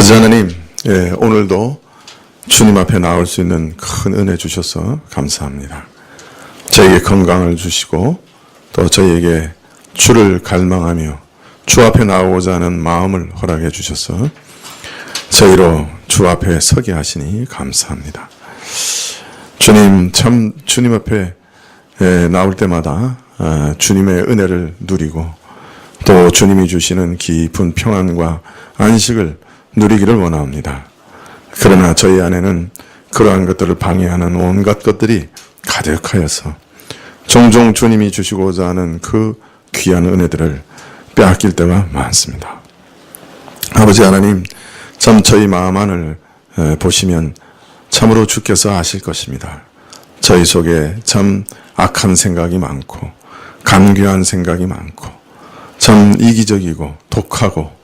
아버지 하나님, 오늘도 주님 앞에 나올 수 있는 큰 은혜 주셔서 감사합니다. 저에게 건강을 주시고 또 저희에게 주를 갈망하며 주 앞에 나오고자 하는 마음을 허락해 주셔서 저희로 주 앞에 서게 하시니 감사합니다. 주님, 참 주님 앞에 나올 때마다 주님의 은혜를 누리고 또 주님이 주시는 깊은 평안과 안식을 누리기를 원합니다. 그러나 저희 안에는 그러한 것들을 방해하는 온갖 것들이 가득하여서 종종 주님이 주시고자 하는 그 귀한 은혜들을 빼앗길 때가 많습니다. 아버지 하나님, 참 저희 마음 안을 보시면 참으로 주께서 아실 것입니다. 저희 속에 참 악한 생각이 많고 간교한 생각이 많고 참 이기적이고 독하고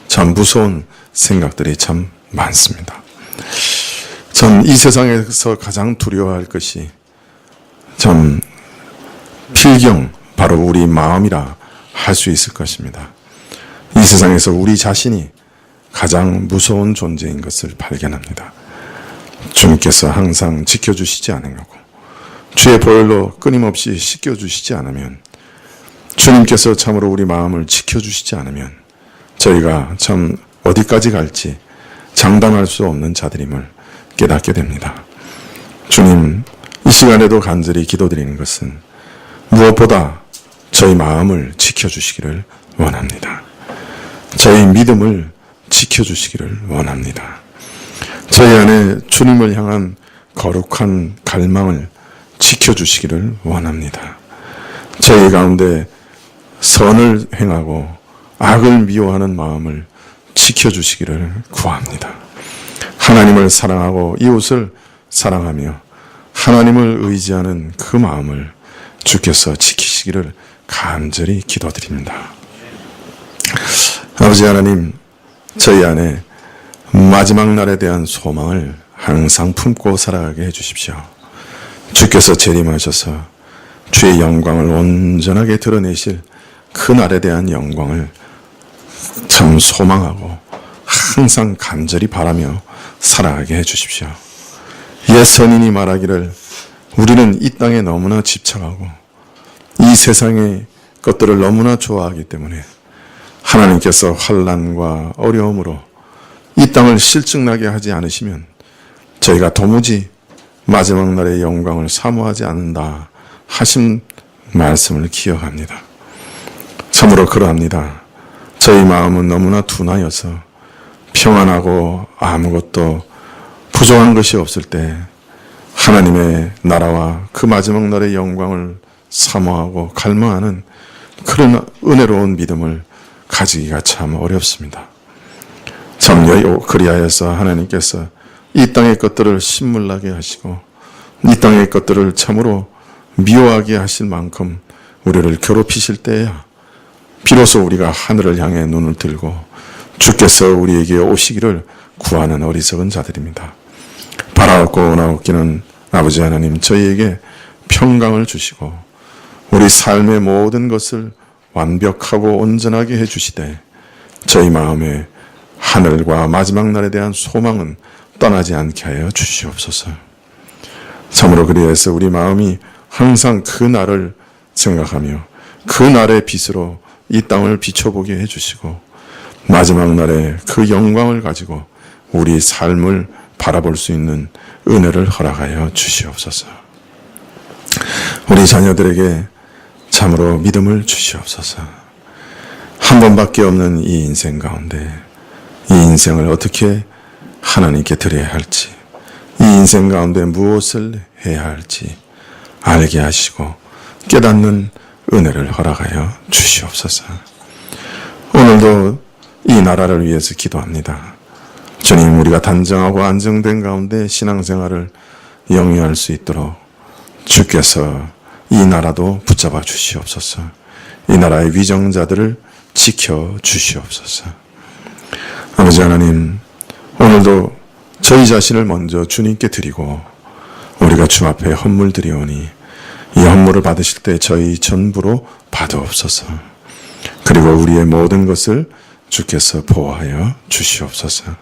참 무서운 생각들이 참 많습니다. 참 이 세상에서 가장 두려워할 것이 참 필경, 바로 우리 마음이라 할 수 있을 것입니다. 이 세상에서 우리 자신이 가장 무서운 존재인 것을 발견합니다. 주님께서 항상 지켜주시지 않으려고 주의 보혈로 끊임없이 씻겨주시지 않으면, 주님께서 참으로 우리 마음을 지켜주시지 않으면 저희가 참 어디까지 갈지 장담할 수 없는 자들임을 깨닫게 됩니다. 주님, 이 시간에도 간절히 기도드리는 것은 무엇보다 저희 마음을 지켜주시기를 원합니다. 저희 믿음을 지켜주시기를 원합니다. 저희 안에 주님을 향한 거룩한 갈망을 지켜주시기를 원합니다. 저희 가운데 선을 행하고 악을 미워하는 마음을 지켜주시기를 구합니다. 하나님을 사랑하고 이웃을 사랑하며 하나님을 의지하는 그 마음을 주께서 지키시기를 간절히 기도드립니다. 아버지 하나님, 저희 안에 마지막 날에 대한 소망을 항상 품고 살아가게 해주십시오. 주께서 재림하셔서 주의 영광을 온전하게 드러내실 그 날에 대한 영광을 참 소망하고 항상 간절히 바라며 살아가게 해주십시오. 옛 선인이 말하기를 우리는 이 땅에 너무나 집착하고 이 세상의 것들을 너무나 좋아하기 때문에 하나님께서 환난과 어려움으로 이 땅을 실증나게 하지 않으시면 저희가 도무지 마지막 날의 영광을 사모하지 않는다 하신 말씀을 기억합니다. 참으로 그러합니다. 저희 마음은 너무나 둔하여서 평안하고 아무것도 부족한 것이 없을 때 하나님의 나라와 그 마지막 날의 영광을 사모하고 갈망하는 그런 은혜로운 믿음을 가지기가 참 어렵습니다. 참 그리하여서 하나님께서 이 땅의 것들을 신물나게 하시고 이 땅의 것들을 참으로 미워하게 하실 만큼 우리를 괴롭히실 때야 비로소 우리가 하늘을 향해 눈을 들고 주께서 우리에게 오시기를 구하는 어리석은 자들입니다. 바라옵고 원하옵기는 아버지 하나님, 저희에게 평강을 주시고 우리 삶의 모든 것을 완벽하고 온전하게 해주시되 저희 마음에 하늘과 마지막 날에 대한 소망은 떠나지 않게 하여 주시옵소서. 참으로 그리해서 우리 마음이 항상 그 날을 생각하며 그 날의 빛으로 이 땅을 비춰보게 해주시고 마지막 날에 그 영광을 가지고 우리 삶을 바라볼 수 있는 은혜를 허락하여 주시옵소서. 우리 자녀들에게 참으로 믿음을 주시옵소서. 한 번밖에 없는 이 인생 가운데 이 인생을 어떻게 하나님께 드려야 할지, 이 인생 가운데 무엇을 해야 할지 알게 하시고 깨닫는 은혜를 허락하여 주시옵소서. 오늘도 이 나라를 위해서 기도합니다. 주님, 우리가 단정하고 안정된 가운데 신앙생활을 영위할 수 있도록 주께서 이 나라도 붙잡아 주시옵소서. 이 나라의 위정자들을 지켜 주시옵소서. 아버지 하나님, 오늘도 저희 자신을 먼저 주님께 드리고 우리가 주 앞에 헌물 드리오니 이 헌물을 받으실 때 저희 전부로 받으옵소서. 그리고 우리의 모든 것을 주께서 보호하여 주시옵소서.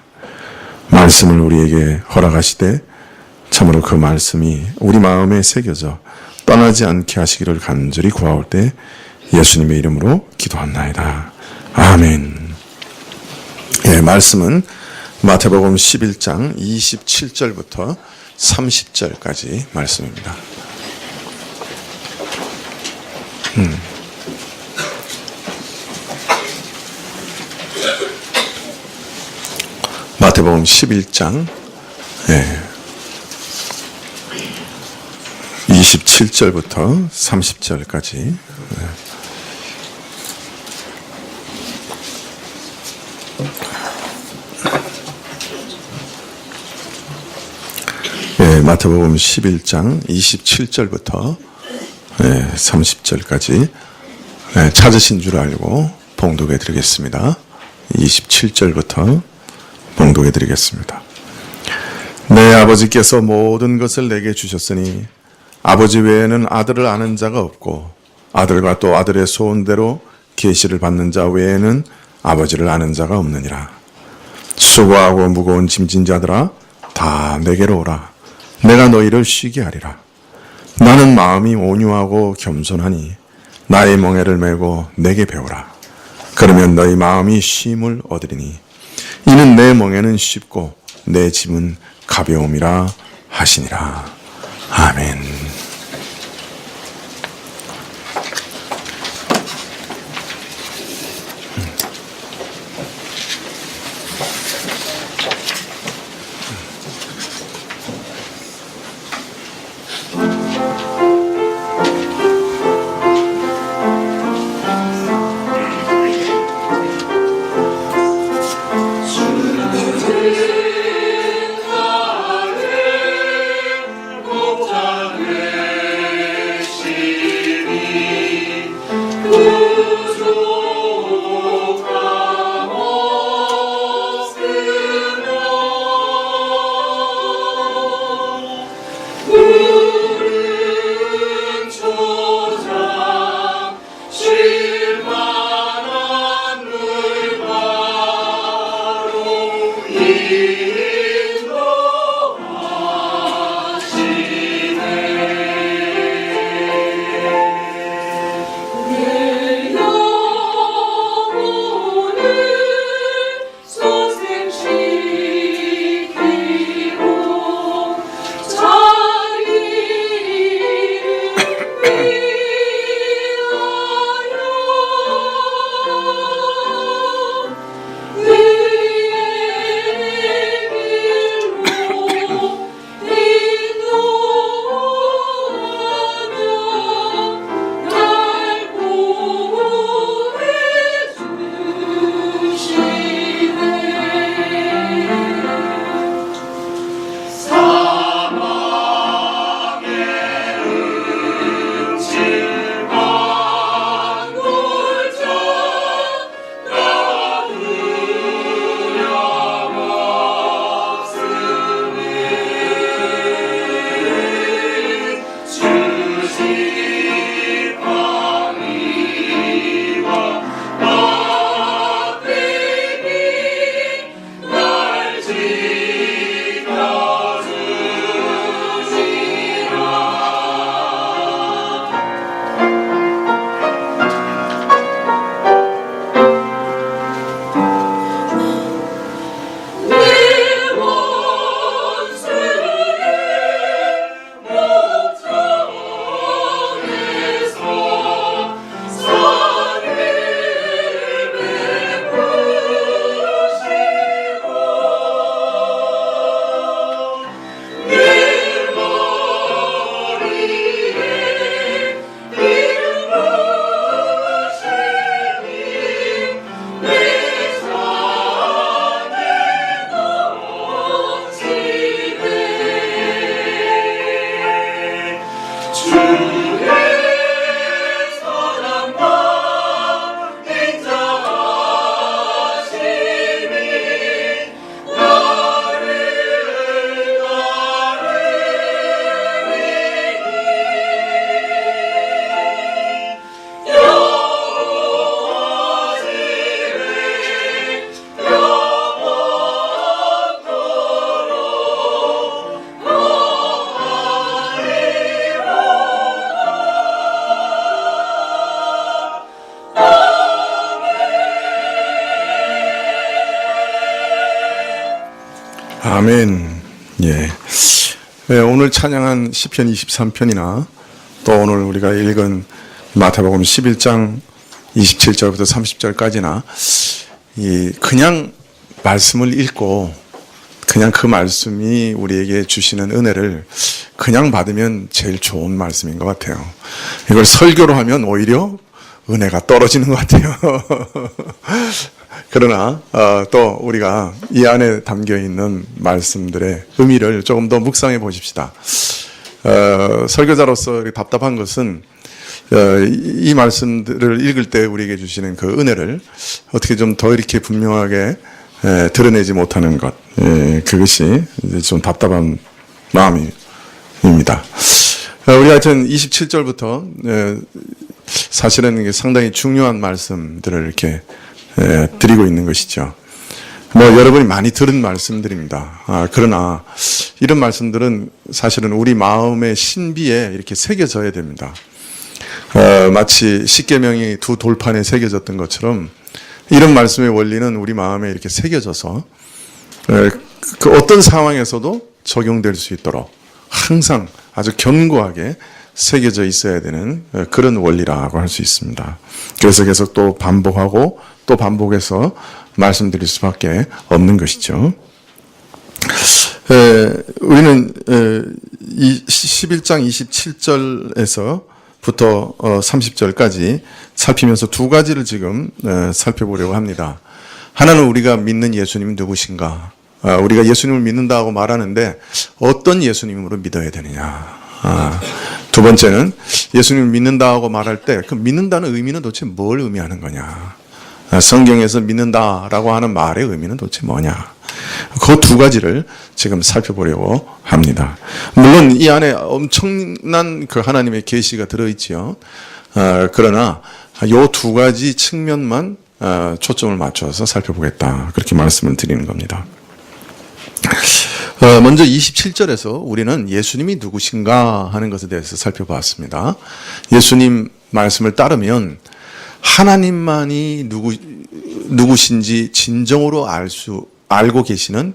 말씀을 우리에게 허락하시되 참으로 그 말씀이 우리 마음에 새겨져 떠나지 않게 하시기를 간절히 구하올 때 예수님의 이름으로 기도합나이다. 아멘. 예, 말씀은 마태복음 11장 27절부터 30절까지 말씀입니다. 마태복음 11장 27절부터 30절까지 마태복음 11장 27절부터 30절까지 찾으신 줄 알고 봉독해 드리겠습니다. 27절부터 봉독해 드리겠습니다. 내 아버지께서 모든 것을 내게 주셨으니 아버지 외에는 아들을 아는 자가 없고 아들과 또 아들의 소원대로 계시를 받는 자 외에는 아버지를 아는 자가 없느니라. 수고하고 무거운 짐진 자들아 다 내게로 오라. 내가 너희를 쉬게 하리라. 나는 마음이 온유하고 겸손하니 나의 멍에를 메고 내게 배우라. 그러면 너희 마음이 쉼을 얻으리니 이는 내 멍에는 쉽고 내 짐은 가벼움이라 하시니라. 아멘. 나를 목자를 아멘. 예. 오늘 찬양한 시편 23편이나 또 오늘 우리가 읽은 마태복음 11장 27절부터 30절까지나 그냥 말씀을 읽고 그냥 그 말씀이 우리에게 주시는 은혜를 그냥 받으면 제일 좋은 말씀인 것 같아요. 이걸 설교로 하면 오히려 은혜가 떨어지는 것 같아요. 그러나 또 우리가 이 안에 담겨있는 말씀들의 의미를 조금 더 묵상해 보십시다. 설교자로서 답답한 것은 이 말씀들을 읽을 때 우리에게 주시는 그 은혜를 어떻게 좀 더 이렇게 분명하게 드러내지 못하는 것, 그것이 좀 답답한 마음입니다. 우리 하여튼 27절부터 사실은 상당히 중요한 말씀들을 이렇게 드리고 있는 것이죠. 여러분이 많이 들은 말씀들입니다. 그러나 이런 말씀들은 사실은 우리 마음의 신비에 이렇게 새겨져야 됩니다. 마치 십계명이 두 돌판에 새겨졌던 것처럼 이런 말씀의 원리는 우리 마음에 이렇게 새겨져서 그 어떤 상황에서도 적용될 수 있도록 항상 아주 견고하게 새겨져 있어야 되는 그런 원리라고 할 수 있습니다. 그래서 계속 또 반복하고 또 반복해서 말씀드릴 수밖에 없는 것이죠. 우리는 이 11장 27절에서부터 30절까지 살피면서 두 가지를 지금 살펴보려고 합니다. 하나는 우리가 믿는 예수님이 누구신가? 우리가 예수님을 믿는다고 말하는데 어떤 예수님으로 믿어야 되느냐? 두 번째는 예수님을 믿는다고 말할 때 그 믿는다는 의미는 도대체 뭘 의미하는 거냐? 성경에서 믿는다라고 하는 말의 의미는 도대체 뭐냐? 그 두 가지를 지금 살펴보려고 합니다. 물론 이 안에 엄청난 그 하나님의 계시가 들어있지요. 그러나 이 두 가지 측면만 초점을 맞춰서 살펴보겠다. 그렇게 말씀을 드리는 겁니다. 먼저 27절에서 우리는 예수님이 누구신가 하는 것에 대해서 살펴봤습니다. 예수님 말씀을 따르면 하나님만이 누구신지 진정으로 알고 계시는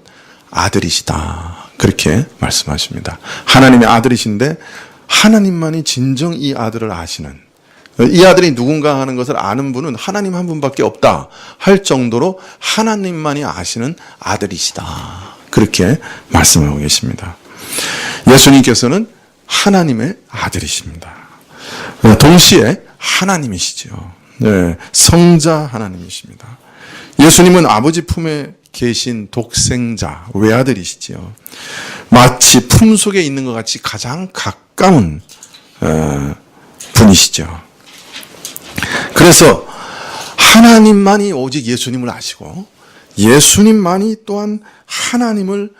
아들이시다. 그렇게 말씀하십니다. 하나님의 아들이신데 하나님만이 진정 이 아들을 아시는, 이 아들이 누군가 하는 것을 아는 분은 하나님 한 분밖에 없다 할 정도로 하나님만이 아시는 아들이시다. 그렇게 말씀하고 계십니다. 예수님께서는 하나님의 아들이십니다. 동시에 하나님이시죠. 성자 하나님이십니다. 예수님은 아버지 품에 계신 독생자, 외아들이시지요. 마치 품속에 있는 것 같이 가장 가까운 분이시죠. 그래서 하나님만이 오직 예수님을 아시고 예수님만이 또한 하나님을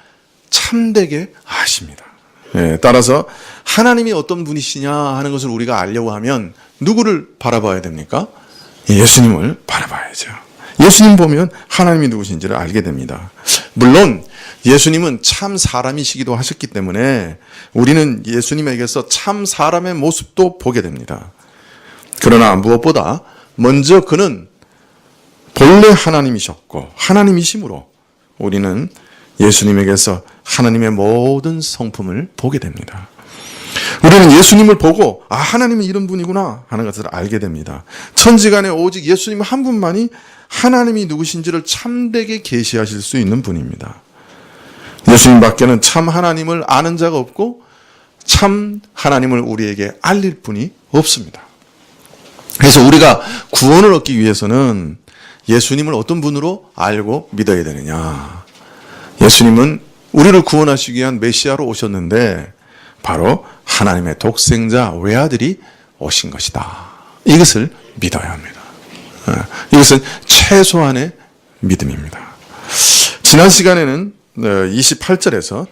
참되게 아십니다. 따라서 하나님이 어떤 분이시냐 하는 것을 우리가 알려고 하면 누구를 바라봐야 됩니까? 예수님을 바라봐야죠. 예수님 보면 하나님이 누구신지를 알게 됩니다. 물론 예수님은 참 사람이시기도 하셨기 때문에 우리는 예수님에게서 참 사람의 모습도 보게 됩니다. 그러나 무엇보다 먼저 그는 본래 하나님이셨고 하나님이심으로 우리는 예수님에게서 하나님의 모든 성품을 보게 됩니다. 우리는 예수님을 보고 하나님은 이런 분이구나 하는 것을 알게 됩니다. 천지간에 오직 예수님 한 분만이 하나님이 누구신지를 참되게 계시하실 수 있는 분입니다. 예수님 밖에는 참 하나님을 아는 자가 없고 참 하나님을 우리에게 알릴 분이 없습니다. 그래서 우리가 구원을 얻기 위해서는 예수님을 어떤 분으로 알고 믿어야 되느냐? 예수님은 우리를 구원하시기 위한 메시아로 오셨는데 바로 하나님의 독생자 외아들이 오신 것이다. 이것을 믿어야 합니다. 이것은 최소한의 믿음입니다. 지난 시간에는 28절에서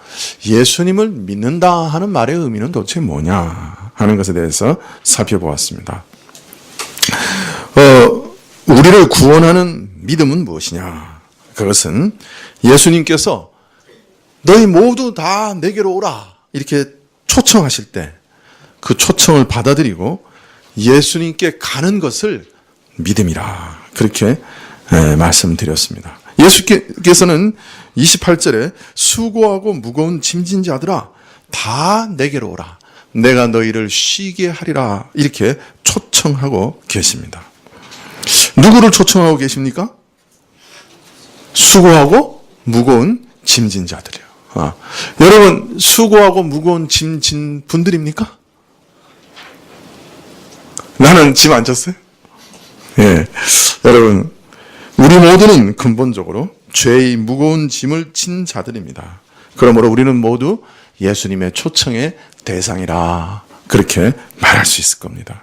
예수님을 믿는다 하는 말의 의미는 도대체 뭐냐 하는 것에 대해서 살펴보았습니다. 우리를 구원하는 믿음은 무엇이냐? 그것은 예수님께서 너희 모두 다 내게로 오라 이렇게 초청하실 때 그 초청을 받아들이고 예수님께 가는 것을 믿음이라 그렇게 말씀드렸습니다. 예수께서는 28절에 수고하고 무거운 짐진 자들아 다 내게로 오라. 내가 너희를 쉬게 하리라. 이렇게 초청하고 계십니다. 누구를 초청하고 계십니까? 수고하고 무거운 짐진 자들이요. 여러분 수고하고 무거운 짐진 분들입니까? 나는 짐 안 졌어요? 예, 여러분 우리 모두는 근본적으로 죄의 무거운 짐을 진 자들입니다. 그러므로 우리는 모두 예수님의 초청의 대상이라 그렇게 말할 수 있을 겁니다.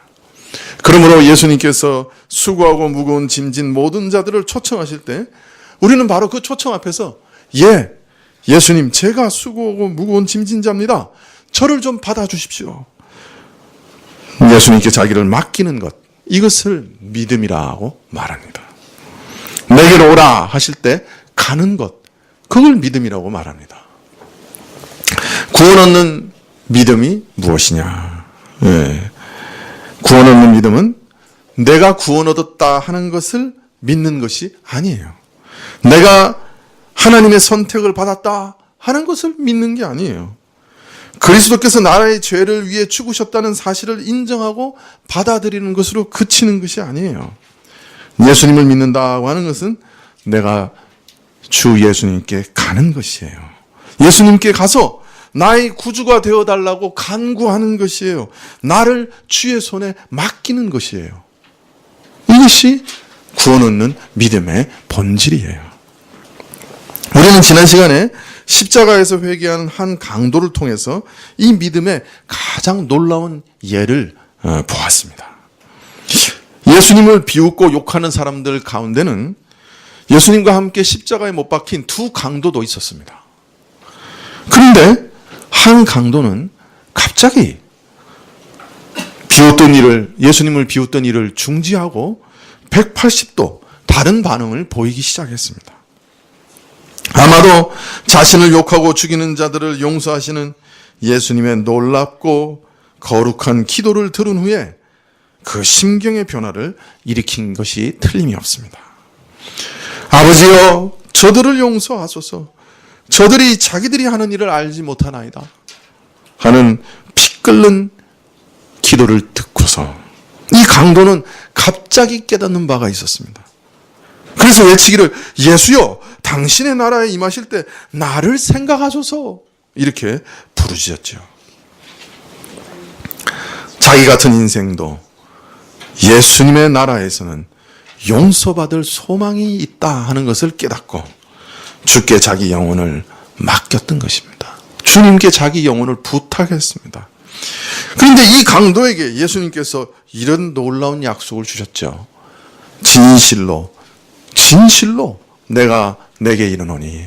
그러므로 예수님께서 수고하고 무거운 짐진 모든 자들을 초청하실 때 우리는 바로 그 초청 앞에서 예수님 제가 수고하고 무거운 짐진 자입니다. 저를 좀 받아주십시오. 예수님께 자기를 맡기는 것, 이것을 믿음이라고 말합니다. 내게로 오라 하실 때 가는 것, 그걸 믿음이라고 말합니다. 구원 얻는 믿음이 무엇이냐? 구원 얻는 믿음은 내가 구원 얻었다 하는 것을 믿는 것이 아니에요. 내가 하나님의 선택을 받았다 하는 것을 믿는 게 아니에요. 그리스도께서 나라의 죄를 위해 죽으셨다는 사실을 인정하고 받아들이는 것으로 그치는 것이 아니에요. 예수님을 믿는다고 하는 것은 내가 주 예수님께 가는 것이에요. 예수님께 가서 나의 구주가 되어달라고 간구하는 것이에요. 나를 주의 손에 맡기는 것이에요. 이것이 구원 얻는 믿음의 본질이에요. 우리는 지난 시간에 십자가에서 회개한 한 강도를 통해서 이 믿음의 가장 놀라운 예를 보았습니다. 예수님을 비웃고 욕하는 사람들 가운데는 예수님과 함께 십자가에 못 박힌 두 강도도 있었습니다. 그런데 한 강도는 갑자기 예수님을 비웃던 일을 중지하고 180도 다른 반응을 보이기 시작했습니다. 아마도 자신을 욕하고 죽이는 자들을 용서하시는 예수님의 놀랍고 거룩한 기도를 들은 후에 그 심경의 변화를 일으킨 것이 틀림이 없습니다. 아버지여, 저들을 용서하소서. 저들이 자기들이 하는 일을 알지 못하나이다 하는 피 끓는 기도를 듣고서 이 강도는 갑자기 깨닫는 바가 있었습니다. 그래서 외치기를 예수여, 당신의 나라에 임하실 때 나를 생각하소서 이렇게 부르짖었죠. 자기 같은 인생도 예수님의 나라에서는 용서받을 소망이 있다 하는 것을 깨닫고 주께 자기 영혼을 맡겼던 것입니다. 주님께 자기 영혼을 부탁했습니다. 그런데 이 강도에게 예수님께서 이런 놀라운 약속을 주셨죠. 진실로 내게 이르노니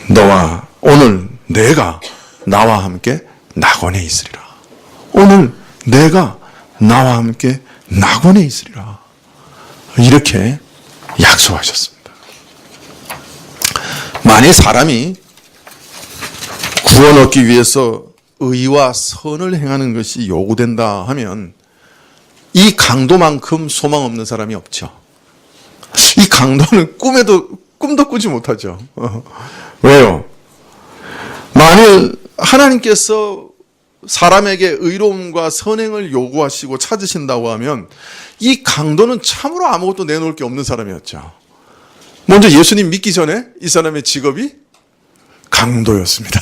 너와 오늘 내가 나와 함께 낙원에 있으리라. 오늘 내가 나와 함께 낙원에 있으리라. 이렇게 약속하셨습니다. 만일 사람이 구원 얻기 위해서 의와 선을 행하는 것이 요구된다 하면 이 강도만큼 소망 없는 사람이 없죠. 이 강도는 꿈도 꾸지 못하죠. 왜요? 만일 하나님께서 사람에게 의로움과 선행을 요구하시고 찾으신다고 하면 이 강도는 참으로 아무것도 내놓을 게 없는 사람이었죠. 먼저 예수님 믿기 전에 이 사람의 직업이 강도였습니다.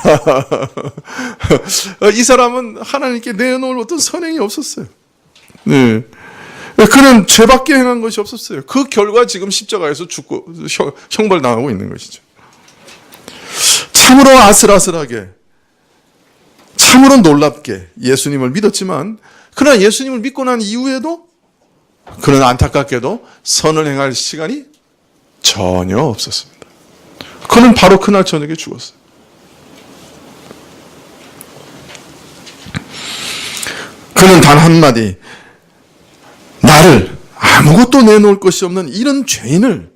이 사람은 하나님께 내놓을 어떤 선행이 없었어요. 네. 그는 죄밖에 행한 것이 없었어요. 그 결과 지금 십자가에서 죽고 형벌당하고 있는 것이죠. 참으로 아슬아슬하게, 참으로 놀랍게 예수님을 믿었지만, 그러나 예수님을 믿고 난 이후에도 그는 안타깝게도 선을 행할 시간이 전혀 없었습니다. 그는 바로 그날 저녁에 죽었어요. 그는 단 한마디, 나를 아무것도 내놓을 것이 없는 이런 죄인을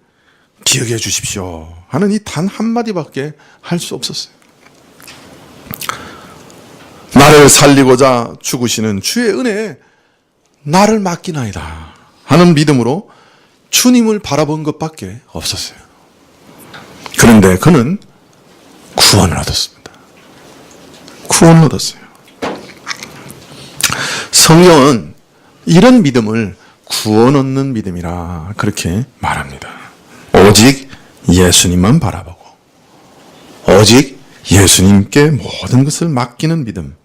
기억해 주십시오 하는 이 단 한마디밖에 할 수 없었어요. 나를 살리고자 죽으시는 주의 은혜에 나를 맡기나이다 하는 믿음으로 주님을 바라본 것밖에 없었어요. 그런데 그는 구원을 얻었습니다. 구원을 얻었어요. 성경은 이런 믿음을 구원 얻는 믿음이라 그렇게 말합니다. 오직 예수님만 바라보고 오직 예수님께 모든 것을 맡기는 믿음,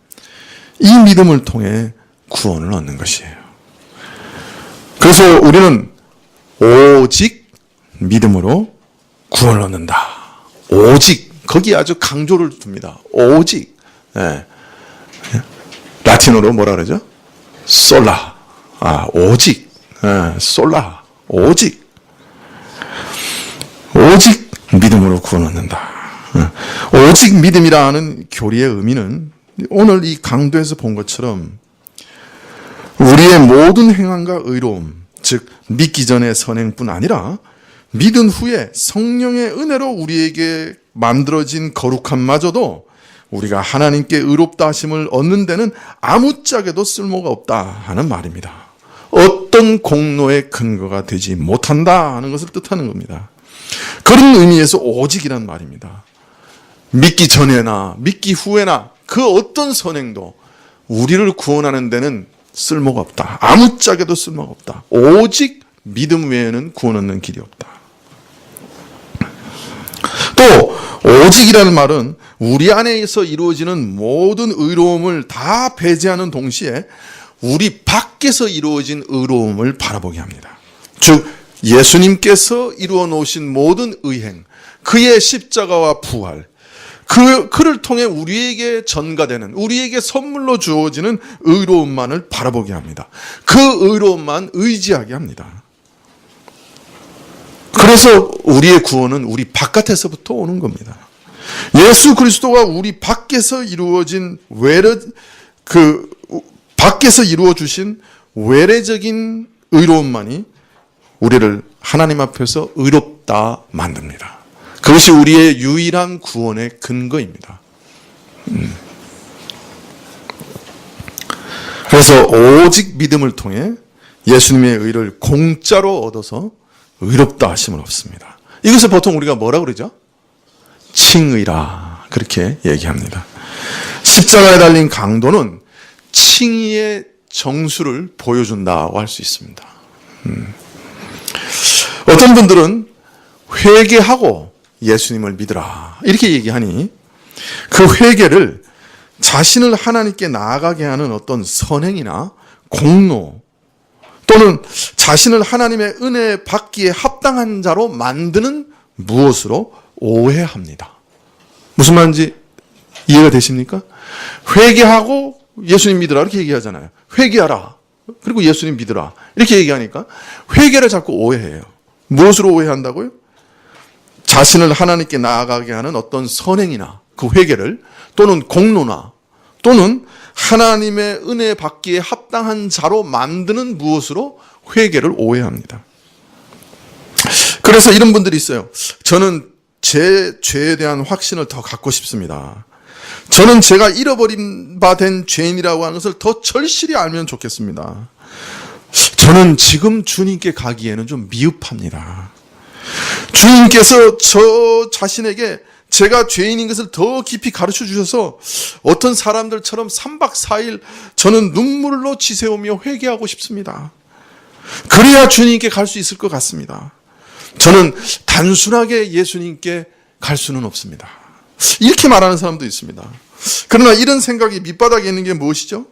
이 믿음을 통해 구원을 얻는 것이에요. 그래서 우리는 오직 믿음으로 구원을 얻는다. 오직, 거기 아주 강조를 둡니다. 오직. 네. 라틴어로 뭐라 그러죠? 솔라. 오직. 네. 솔라. 오직. 오직 믿음으로 구원 얻는다. 오직 믿음이라는 교리의 의미는 오늘 이 강도에서 본 것처럼 우리의 모든 행함과 의로움, 즉 믿기 전의 선행뿐 아니라 믿은 후에 성령의 은혜로 우리에게 만들어진 거룩함마저도 우리가 하나님께 의롭다 하심을 얻는 데는 아무짝에도 쓸모가 없다 하는 말입니다. 어떤 공로의 근거가 되지 못한다 하는 것을 뜻하는 겁니다. 그런 의미에서 오직이란 말입니다. 믿기 전에나 믿기 후에나 그 어떤 선행도 우리를 구원하는 데는 쓸모가 없다. 아무짝에도 쓸모가 없다. 오직 믿음 외에는 구원 얻는 길이 없다. 또 오직이라는 말은 우리 안에서 이루어지는 모든 의로움을 다 배제하는 동시에 우리 밖에서 이루어진 의로움을 바라보게 합니다. 즉 예수님께서 이루어 놓으신 모든 의행, 그의 십자가와 부활, 그를 통해 우리에게 전가되는, 우리에게 선물로 주어지는 의로움만을 바라보게 합니다. 그 의로움만 의지하게 합니다. 그래서 우리의 구원은 우리 바깥에서부터 오는 겁니다. 예수 그리스도가 우리 밖에서 이루어진 밖에서 이루어 주신 외래적인 의로움만이 우리를 하나님 앞에서 의롭다 만듭니다. 그것이 우리의 유일한 구원의 근거입니다. 그래서 오직 믿음을 통해 예수님의 의를 공짜로 얻어서 의롭다 하심은 없습니다. 이것을 보통 우리가 뭐라 그러죠? 칭의라 그렇게 얘기합니다. 십자가에 달린 강도는 칭의의 정수를 보여준다고 할 수 있습니다. 어떤 분들은 회개하고 예수님을 믿으라 이렇게 얘기하니 그 회개를 자신을 하나님께 나아가게 하는 어떤 선행이나 공로 또는 자신을 하나님의 은혜 받기에 합당한 자로 만드는 무엇으로 오해합니다. 무슨 말인지 이해가 되십니까? 회개하고 예수님 믿으라 이렇게 얘기하잖아요. 회개하라 그리고 예수님 믿으라 이렇게 얘기하니까 회개를 자꾸 오해해요. 무엇으로 오해한다고요? 자신을 하나님께 나아가게 하는 어떤 선행이나 그 회개를 또는 공로나 또는 하나님의 은혜 받기에 합당한 자로 만드는 무엇으로 회개를 오해합니다. 그래서 이런 분들이 있어요. 저는 제 죄에 대한 확신을 더 갖고 싶습니다. 저는 제가 잃어버린 바 된 죄인이라고 하는 것을 더 절실히 알면 좋겠습니다. 저는 지금 주님께 가기에는 좀 미흡합니다. 주님께서 저 자신에게 제가 죄인인 것을 더 깊이 가르쳐 주셔서 어떤 사람들처럼 3박 4일 저는 눈물로 지새우며 회개하고 싶습니다. 그래야 주님께 갈 수 있을 것 같습니다. 저는 단순하게 예수님께 갈 수는 없습니다. 이렇게 말하는 사람도 있습니다. 그러나 이런 생각이 밑바닥에 있는 게 무엇이죠?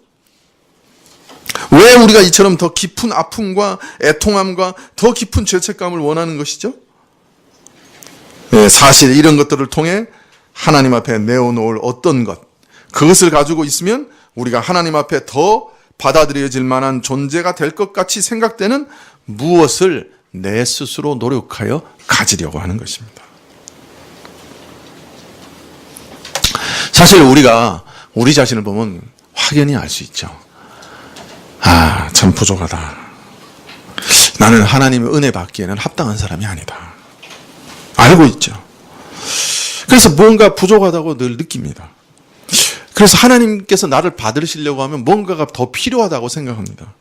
왜 우리가 이처럼 더 깊은 아픔과 애통함과 더 깊은 죄책감을 원하는 것이죠? 사실 이런 것들을 통해 하나님 앞에 내어놓을 어떤 것, 그것을 가지고 있으면 우리가 하나님 앞에 더 받아들여질 만한 존재가 될 것 같이 생각되는 무엇을 내 스스로 노력하여 가지려고 하는 것입니다. 사실 우리가 우리 자신을 보면 확연히 알 수 있죠. 참 부족하다. 나는 하나님의 은혜 받기에는 합당한 사람이 아니다. 알고 있죠. 그래서 뭔가 부족하다고 늘 느낍니다. 그래서 하나님께서 나를 받으시려고 하면 뭔가가 더 필요하다고 생각합니다.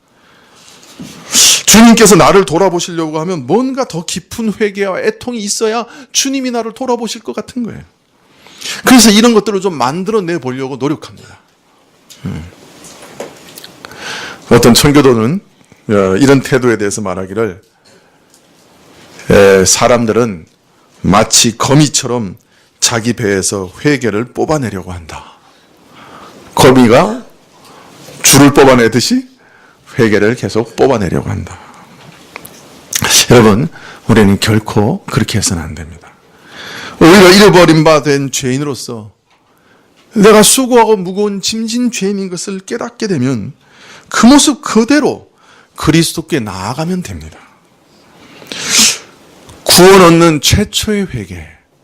주님께서 나를 돌아보시려고 하면 뭔가 더 깊은 회개와 애통이 있어야 주님이 나를 돌아보실 것 같은 거예요. 그래서 이런 것들을 좀 만들어내 보려고 노력합니다. 어떤 청교도는 이런 태도에 대해서 말하기를, 사람들은 마치 거미처럼 자기 배에서 회개를 뽑아내려고 한다. 거미가 줄을 뽑아내듯이 회개를 계속 뽑아내려고 한다. 여러분, 우리는 결코 그렇게 해서는 안 됩니다. 오히려 잃어버린 바 된 죄인으로서 내가 수고하고 무거운 짐진 죄인인 것을 깨닫게 되면 그 모습 그대로 그리스도께 나아가면 됩니다. 구원 얻는 최초의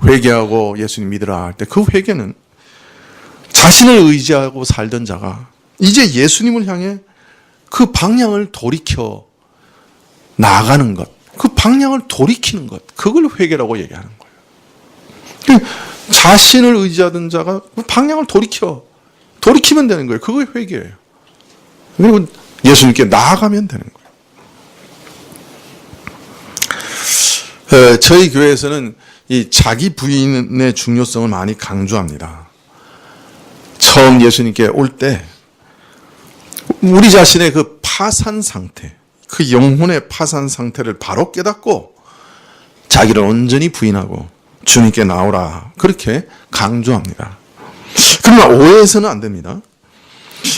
회개하고 예수님 믿으라 할 때 그 회개는 자신을 의지하고 살던 자가 이제 예수님을 향해 그 방향을 돌이켜 나아가는 것, 그 방향을 돌이키는 것, 그걸 회개라고 얘기하는 거예요. 자신을 의지하던 자가 그 방향을 돌이키면 되는 거예요. 그게 회개예요. 그리고 예수님께 나아가면 되는 거예요. 저희 교회에서는 이 자기 부인의 중요성을 많이 강조합니다. 처음 예수님께 올 때 우리 자신의 그 파산 상태, 그 영혼의 파산 상태를 바로 깨닫고 자기를 온전히 부인하고 주님께 나오라, 그렇게 강조합니다. 그러나 오해해서는 안 됩니다.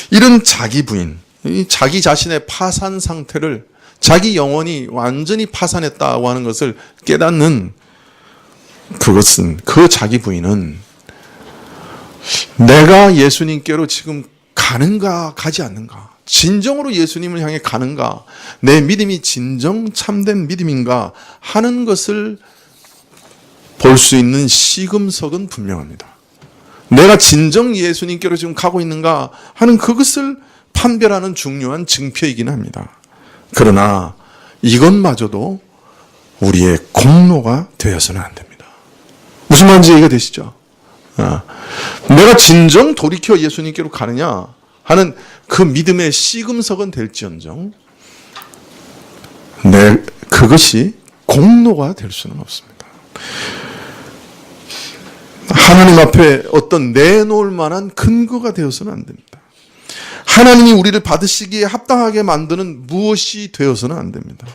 이런 자기 부인, 자기 자신의 파산 상태를, 자기 영혼이 완전히 파산했다고 하는 것을 깨닫는 그것은, 그 자기 부인은 내가 예수님께로 지금 가는가 가지 않는가, 진정으로 예수님을 향해 가는가, 내 믿음이 진정 참된 믿음인가 하는 것을 볼 수 있는 시금석은 분명합니다. 내가 진정 예수님께로 지금 가고 있는가 하는 그것을 판별하는 중요한 증표이긴 합니다. 그러나 이것마저도 우리의 공로가 되어서는 안 됩니다. 무슨 말인지 이해가 되시죠? 내가 진정 돌이켜 예수님께로 가느냐 하는 그 믿음의 시금석은 될지언정 그것이 공로가 될 수는 없습니다. 하나님 앞에 어떤 내놓을 만한 근거가 되어서는 안 됩니다. 하나님이 우리를 받으시기에 합당하게 만드는 무엇이 되어서는 안 됩니다.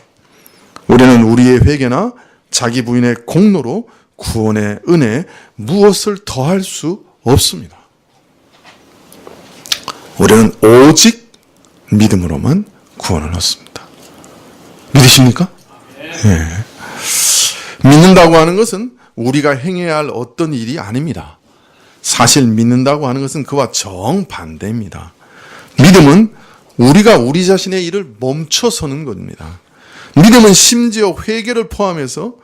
우리는 우리의 회개나 자기 부인의 공로로 구원의 은혜에 무엇을 더할 수 없습니다. 우리는 오직 믿음으로만 구원을 얻습니다. 믿으십니까? 네. 믿는다고 하는 것은 우리가 행해야 할 어떤 일이 아닙니다. 사실 믿는다고 하는 것은 그와 정반대입니다. 믿음은 우리가 우리 자신의 일을 멈춰서는 겁니다. 믿음은 심지어 회개를 포함해서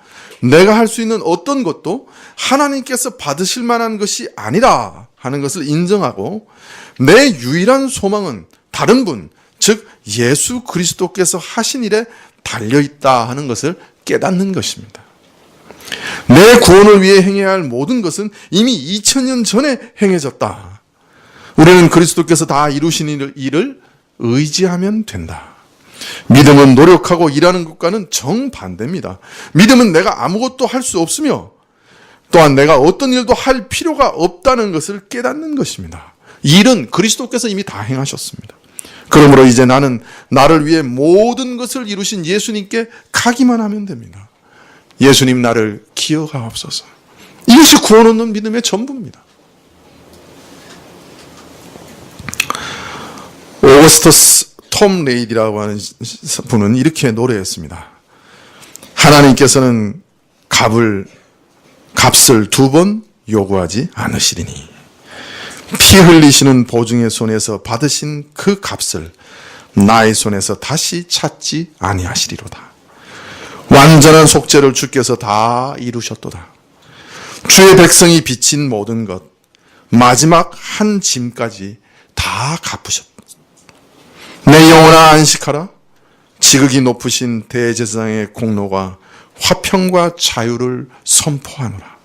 내가 할 수 있는 어떤 것도 하나님께서 받으실 만한 것이 아니라 하는 것을 인정하고 내 유일한 소망은 다른 분, 즉 예수 그리스도께서 하신 일에 달려있다 하는 것을 깨닫는 것입니다. 내 구원을 위해 행해야 할 모든 것은 이미 2000년 전에 행해졌다. 우리는 그리스도께서 다 이루신 일을 의지하면 된다. 믿음은 노력하고 일하는 것과는 정반대입니다. 믿음은 내가 아무것도 할 수 없으며 또한 내가 어떤 일도 할 필요가 없다는 것을 깨닫는 것입니다. 일은 그리스도께서 이미 다 행하셨습니다. 그러므로 이제 나는 나를 위해 모든 것을 이루신 예수님께 가기만 하면 됩니다. 예수님 나를 기억하옵소서. 이것이 구원 얻는 믿음의 전부입니다. 오거스터스 톰 레이디라고 하는 분은 이렇게 노래했습니다. 하나님께서는 값을 2번 요구하지 않으시리니 피 흘리시는 보증의 손에서 받으신 그 값을 나의 손에서 다시 찾지 아니하시리로다. 완전한 속죄를 주께서 다 이루셨도다. 주의 백성이 비친 모든 것, 마지막 한 짐까지 다 갚으셨다. 내 영혼아 안식하라. 지극히 높으신 대제사장의 공로가 화평과 자유를 선포하노라.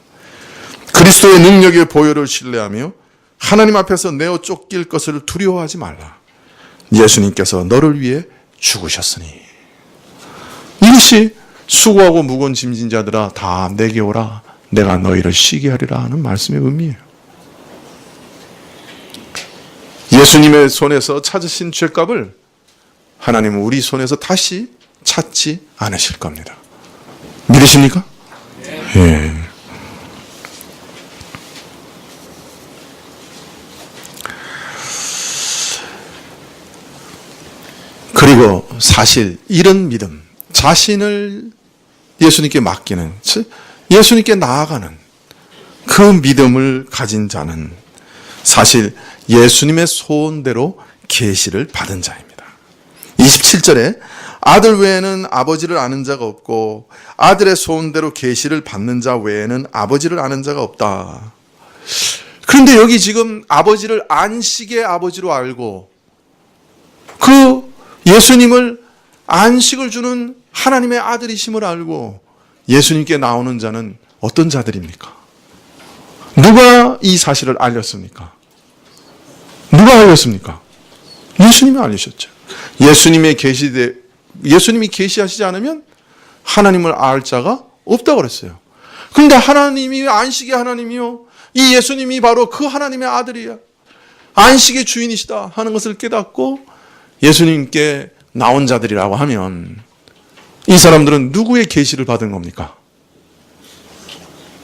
그리스도의 능력의 보혈을 신뢰하며 하나님 앞에서 내어 쫓길 것을 두려워하지 말라. 예수님께서 너를 위해 죽으셨으니. 이것이 수고하고 무거운 짐진 자들아 다 내게 오라 내가 너희를 쉬게 하리라 하는 말씀의 의미예요. 예수님의 손에서 찾으신 죄값을 하나님은 우리 손에서 다시 찾지 않으실 겁니다. 믿으십니까? 예. 그리고 사실 이런 믿음, 자신을 예수님께 맡기는, 예수님께 나아가는 그 믿음을 가진 자는 사실 예수님의 소원대로 계시를 받은 자입니다. 27절에 아들 외에는 아버지를 아는 자가 없고 아들의 소원대로 계시를 받는 자 외에는 아버지를 아는 자가 없다. 그런데 여기 지금 아버지를 안식의 아버지로 알고 그 예수님을 안식을 주는 하나님의 아들이심을 알고 예수님께 나오는 자는 어떤 자들입니까? 누가 이 사실을 알렸습니까? 누가 알렸습니까? 예수님이 알리셨죠. 예수님이 계시하시지 않으면 하나님을 알 자가 없다고 그랬어요. 그런데 하나님이 안식의 하나님이요, 이 예수님이 바로 그 하나님의 아들이야, 안식의 주인이시다 하는 것을 깨닫고 예수님께 나온 자들이라고 하면 이 사람들은 누구의 계시를 받은 겁니까?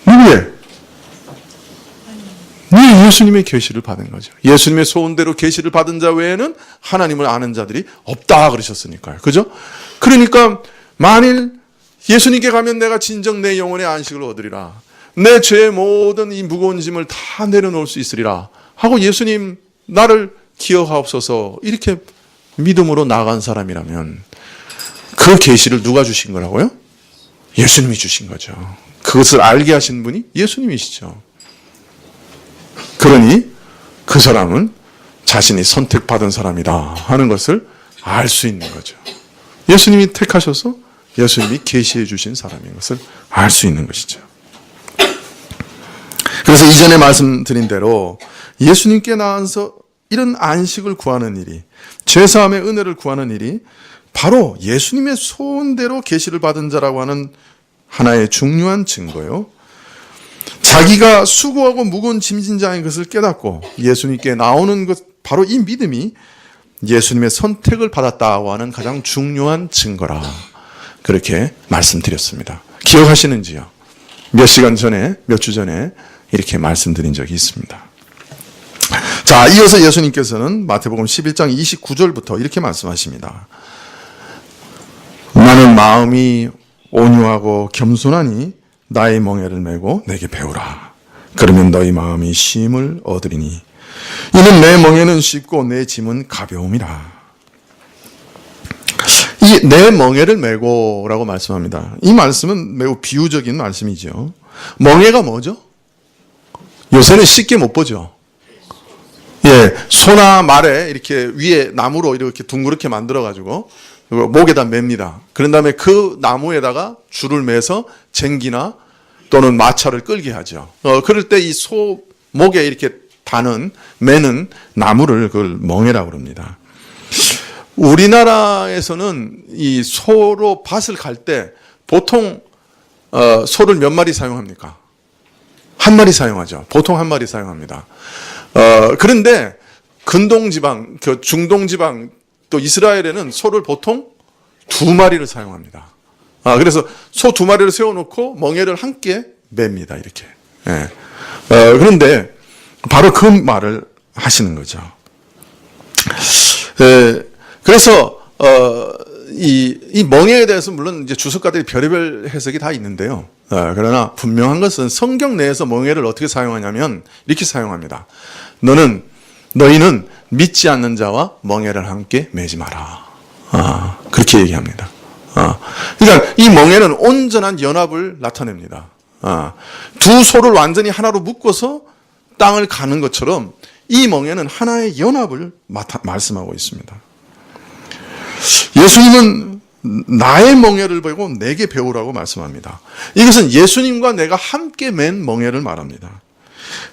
누구의? 예수님의 계시를 받은 거죠. 예수님의 소원대로 계시를 받은 자 외에는 하나님을 아는 자들이 없다 그러셨으니까요. 그죠? 그러니까 만일 예수님께 가면 내가 진정 내 영혼의 안식을 얻으리라, 내 죄의 모든 이 무거운 짐을 다 내려놓을 수 있으리라 하고 예수님 나를 기억하옵소서 이렇게 믿음으로 나아간 사람이라면 그 계시를 누가 주신 거라고요? 예수님이 주신 거죠. 그것을 알게 하신 분이 예수님이시죠. 그러니 그 사람은 자신이 선택받은 사람이다 하는 것을 알 수 있는 거죠. 예수님이 택하셔서 예수님이 계시해 주신 사람인 것을 알 수 있는 것이죠. 그래서 이전에 말씀드린 대로 예수님께 나와서 이런 안식을 구하는 일이, 죄사함의 은혜를 구하는 일이 바로 예수님의 소원대로 계시를 받은 자라고 하는 하나의 중요한 증거요, 자기가 수고하고 무거운 짐진 자인 것을 깨닫고 예수님께 나오는 것, 바로 이 믿음이 예수님의 선택을 받았다고 하는 가장 중요한 증거라, 그렇게 말씀드렸습니다. 기억하시는지요? 몇 시간 전에, 몇 주 전에 이렇게 말씀드린 적이 있습니다. 자, 이어서 예수님께서는 마태복음 11장 29절부터 이렇게 말씀하십니다. 나는 마음이 온유하고 겸손하니 나의 멍에를 메고 내게 배우라. 그러면 너희 마음이 쉼을 얻으리니 이는 내 멍에는 쉽고 내 짐은 가벼움이라. 이 내 멍에를 메고 라고 말씀합니다. 이 말씀은 매우 비유적인 말씀이죠. 멍에가 뭐죠? 요새는 쉽게 못 보죠. 예, 소나 말에 이렇게 위에 나무로 이렇게 둥그렇게 만들어가지고 목에다 맵니다. 그런 다음에 그 나무에다가 줄을 매서 쟁기나 또는 마차를 끌게 하죠. 그럴 때 이 소 목에 이렇게 매는 나무를 그걸 멍에라고 그럽니다. 우리나라에서는 이 소로 밭을 갈 때 보통 소를 몇 마리 사용합니까? 한 마리 사용하죠. 보통 한 마리 사용합니다. 그런데 근동지방, 중동지방, 또 이스라엘에는 소를 보통 두 마리를 사용합니다. 그래서 소 두 마리를 세워놓고 멍에를 함께 맵니다. 이렇게. 예. 그런데 바로 그 말을 하시는 거죠. 그래서 이 멍에에 대해서 물론 이제 주석가들이 별의별 해석이 다 있는데요. 그러나 분명한 것은 성경 내에서 멍에를 어떻게 사용하냐면 이렇게 사용합니다. 너희는 믿지 않는 자와 멍에를 함께 매지 마라. 그렇게 얘기합니다. 그러니까 이 멍에는 온전한 연합을 나타냅니다. 두 소를 완전히 하나로 묶어서 땅을 가는 것처럼 이 멍에는 하나의 연합을 말씀하고 있습니다. 예수님은 나의 멍에를 보고 내게 배우라고 말씀합니다. 이것은 예수님과 내가 함께 맨 멍에를 말합니다.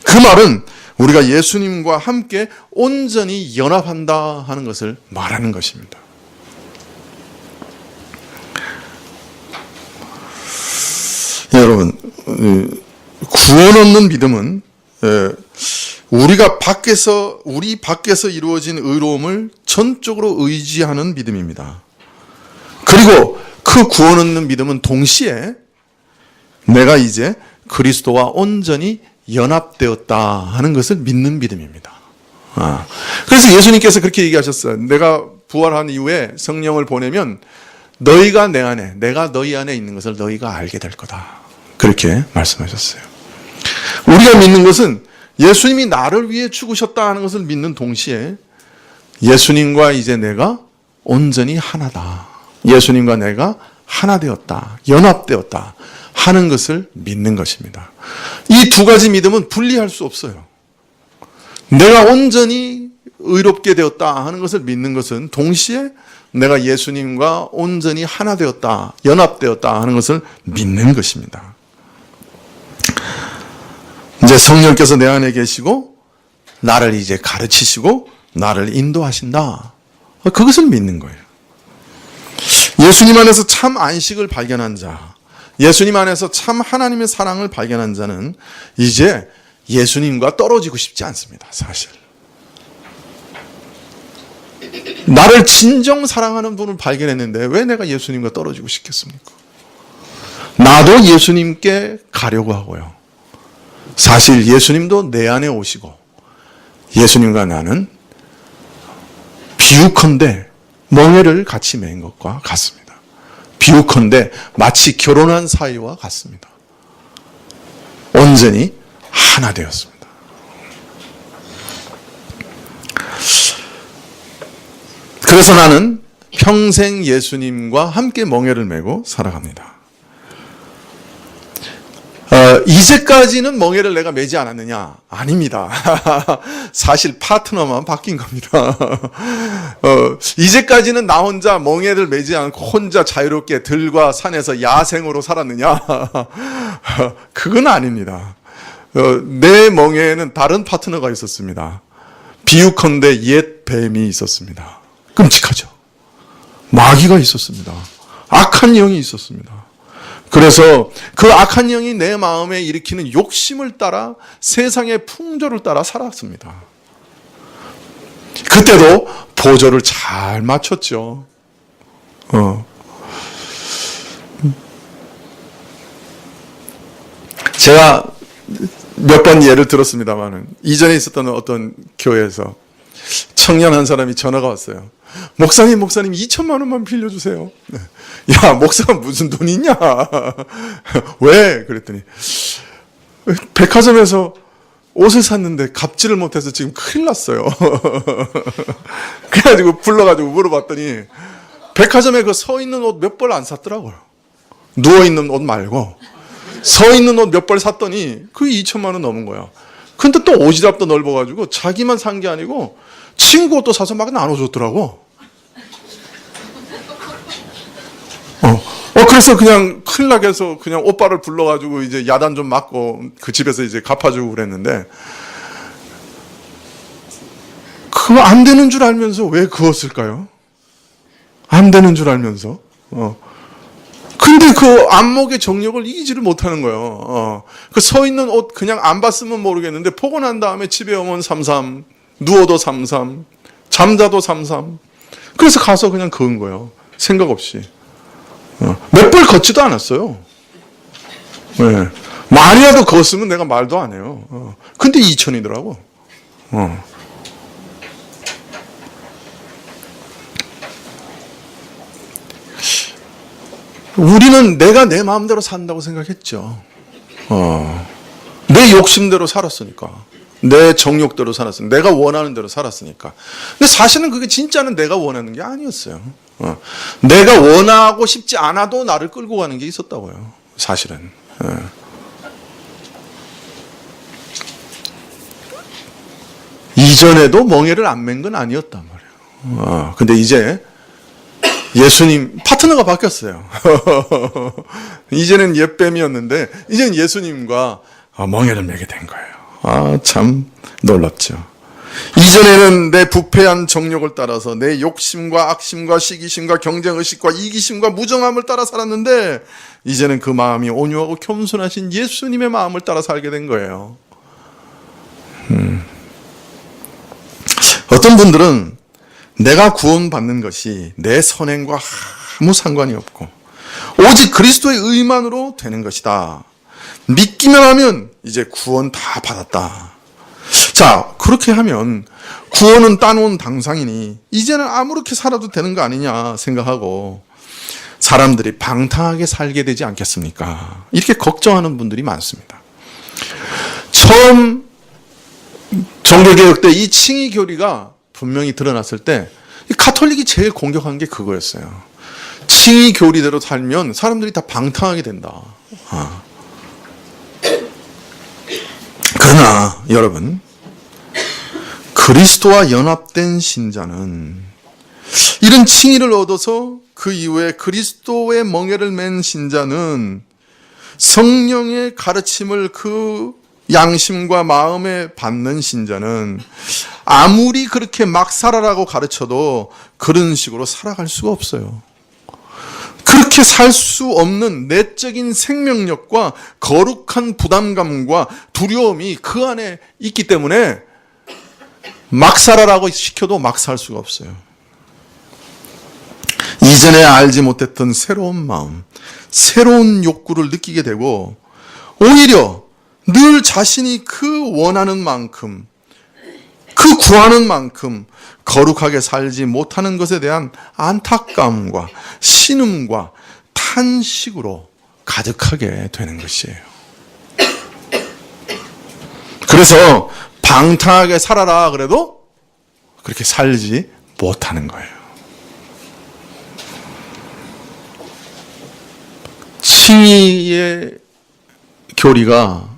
그 말은 우리가 예수님과 함께 온전히 연합한다 하는 것을 말하는 것입니다. 여러분, 구원 얻는 믿음은 우리 밖에서 이루어진 의로움을 전적으로 의지하는 믿음입니다. 그리고 그 구원 얻는 믿음은 동시에 내가 이제 그리스도와 온전히 연합되었다 하는 것을 믿는 믿음입니다. 그래서 예수님께서 그렇게 얘기하셨어요. 내가 부활한 이후에 성령을 보내면 너희가 내 안에, 내가 너희 안에 있는 것을 너희가 알게 될 거다. 그렇게 말씀하셨어요. 우리가 믿는 것은 예수님이 나를 위해 죽으셨다 하는 것을 믿는 동시에 예수님과 이제 내가 온전히 하나다. 예수님과 내가 하나 되었다. 연합되었다. 하는 것을 믿는 것입니다. 이 두 가지 믿음은 분리할 수 없어요. 내가 온전히 의롭게 되었다 하는 것을 믿는 것은 동시에 내가 예수님과 온전히 하나 되었다, 연합되었다 하는 것을 믿는 것입니다. 이제 성령께서 내 안에 계시고 나를 이제 가르치시고 나를 인도하신다. 그것을 믿는 거예요. 예수님 안에서 참 안식을 발견한 자, 예수님 안에서 참 하나님의 사랑을 발견한 자는 이제 예수님과 떨어지고 싶지 않습니다. 사실. 나를 진정 사랑하는 분을 발견했는데 왜 내가 예수님과 떨어지고 싶겠습니까? 나도 예수님께 가려고 하고요. 사실 예수님도 내 안에 오시고 예수님과 나는 비유컨대 멍에를 같이 맨 것과 같습니다. 비유컨대 마치 결혼한 사이와 같습니다. 온전히 하나 되었습니다. 그래서 나는 평생 예수님과 함께 멍에를 메고 살아갑니다. 이제까지는 멍에를 내가 매지 않았느냐? 아닙니다. 사실 파트너만 바뀐 겁니다. 이제까지는 나 혼자 멍에를 매지 않고 혼자 자유롭게 들과 산에서 야생으로 살았느냐? 그건 아닙니다. 내 멍에에는 다른 파트너가 있었습니다. 비유컨대 옛 뱀이 있었습니다. 끔찍하죠. 마귀가 있었습니다. 악한 영이 있었습니다. 그래서 그 악한 영이 내 마음에 일으키는 욕심을 따라 세상의 풍조를 따라 살았습니다. 그때도 보조를 잘 맞췄죠. 제가 몇 번 예를 들었습니다만은 이전에 있었던 어떤 교회에서 청년 한 사람이 전화가 왔어요. 목사님 2천만 원만 빌려주세요. 야, 목사가 무슨 돈 있냐? 왜? 그랬더니 백화점에서 옷을 샀는데 갚지를 못해서 지금 큰일 났어요. 그래가지고 불러가지고 물어봤더니 백화점에 그 서 있는 옷 몇 벌 안 샀더라고요. 누워있는 옷 말고 서 있는 옷 몇 벌 샀더니 그게 2천만 원 넘은 거야. 근데 또 옷이랍도 넓어가지고 자기만 산 게 아니고 친구 옷도 사서 막 나눠줬더라고. 그래서 그냥 큰일 나게 해서 그냥 오빠를 불러가지고 이제 야단 좀 맞고 그 집에서 이제 갚아주고 그랬는데, 그거 안 되는 줄 알면서 왜 그었을까요? 안 되는 줄 알면서. 근데 그 안목의 정력을 이기지를 못하는 거예요. 그 서 있는 옷 그냥 안 봤으면 모르겠는데 보고 난 다음에 집에 오면 33, 누워도 33, 잠자도 33. 그래서 가서 그냥 그은 거예요. 생각 없이. 몇 벌 걷지도 않았어요. 네. 만이라도 걷으면 내가 말도 안 해요. 근데 2천이더라고. 우리는 내가 내 마음대로 산다고 생각했죠. 내 욕심대로 살았으니까. 내 정욕대로 살았으니까. 내가 원하는 대로 살았으니까. 근데 사실은 그게 진짜는 내가 원하는 게 아니었어요. 내가 원하고 싶지 않아도 나를 끌고 가는 게 있었다고요. 사실은. 이전에도 멍에를 안 맨 건 아니었단 말이에요. 근데 이제 예수님 파트너가 바뀌었어요. 이제는 옛뱀이었는데 이제는 예수님과 멍에를 매게 된 거예요. 참 놀랍죠. 이전에는 내 부패한 정욕을 따라서 내 욕심과 악심과 시기심과 경쟁의식과 이기심과 무정함을 따라 살았는데 이제는 그 마음이 온유하고 겸손하신 예수님의 마음을 따라 살게 된 거예요. 어떤 분들은 내가 구원받는 것이 내 선행과 아무 상관이 없고 오직 그리스도의 의만으로 되는 것이다. 믿기만 하면 이제 구원 다 받았다. 자, 그렇게 하면 구원은 따놓은 당상이니 이제는 아무렇게 살아도 되는 거 아니냐 생각하고 사람들이 방탕하게 살게 되지 않겠습니까? 이렇게 걱정하는 분들이 많습니다. 처음 종교개혁 때 이 칭의 교리가 분명히 드러났을 때 가톨릭이 제일 공격한 게 그거였어요. 칭의 교리대로 살면 사람들이 다 방탕하게 된다. 그러나 여러분, 그리스도와 연합된 신자는 이런 칭의를 얻어서 그 이후에 그리스도의 멍에를 맨 신자는 성령의 가르침을 그 양심과 마음에 받는 신자는 아무리 그렇게 막 살아라고 가르쳐도 그런 식으로 살아갈 수가 없어요. 그렇게 살 수 없는 내적인 생명력과 거룩한 부담감과 두려움이 그 안에 있기 때문에 막 살아라고 시켜도 막 살 수가 없어요. 이전에 알지 못했던 새로운 마음, 새로운 욕구를 느끼게 되고 오히려 늘 자신이 그 원하는 만큼, 그 구하는 만큼 거룩하게 살지 못하는 것에 대한 안타까움과 신음과 탄식으로 가득하게 되는 것이에요. 그래서 방탕하게 살아라 그래도 그렇게 살지 못하는 거예요. 칭의의 교리가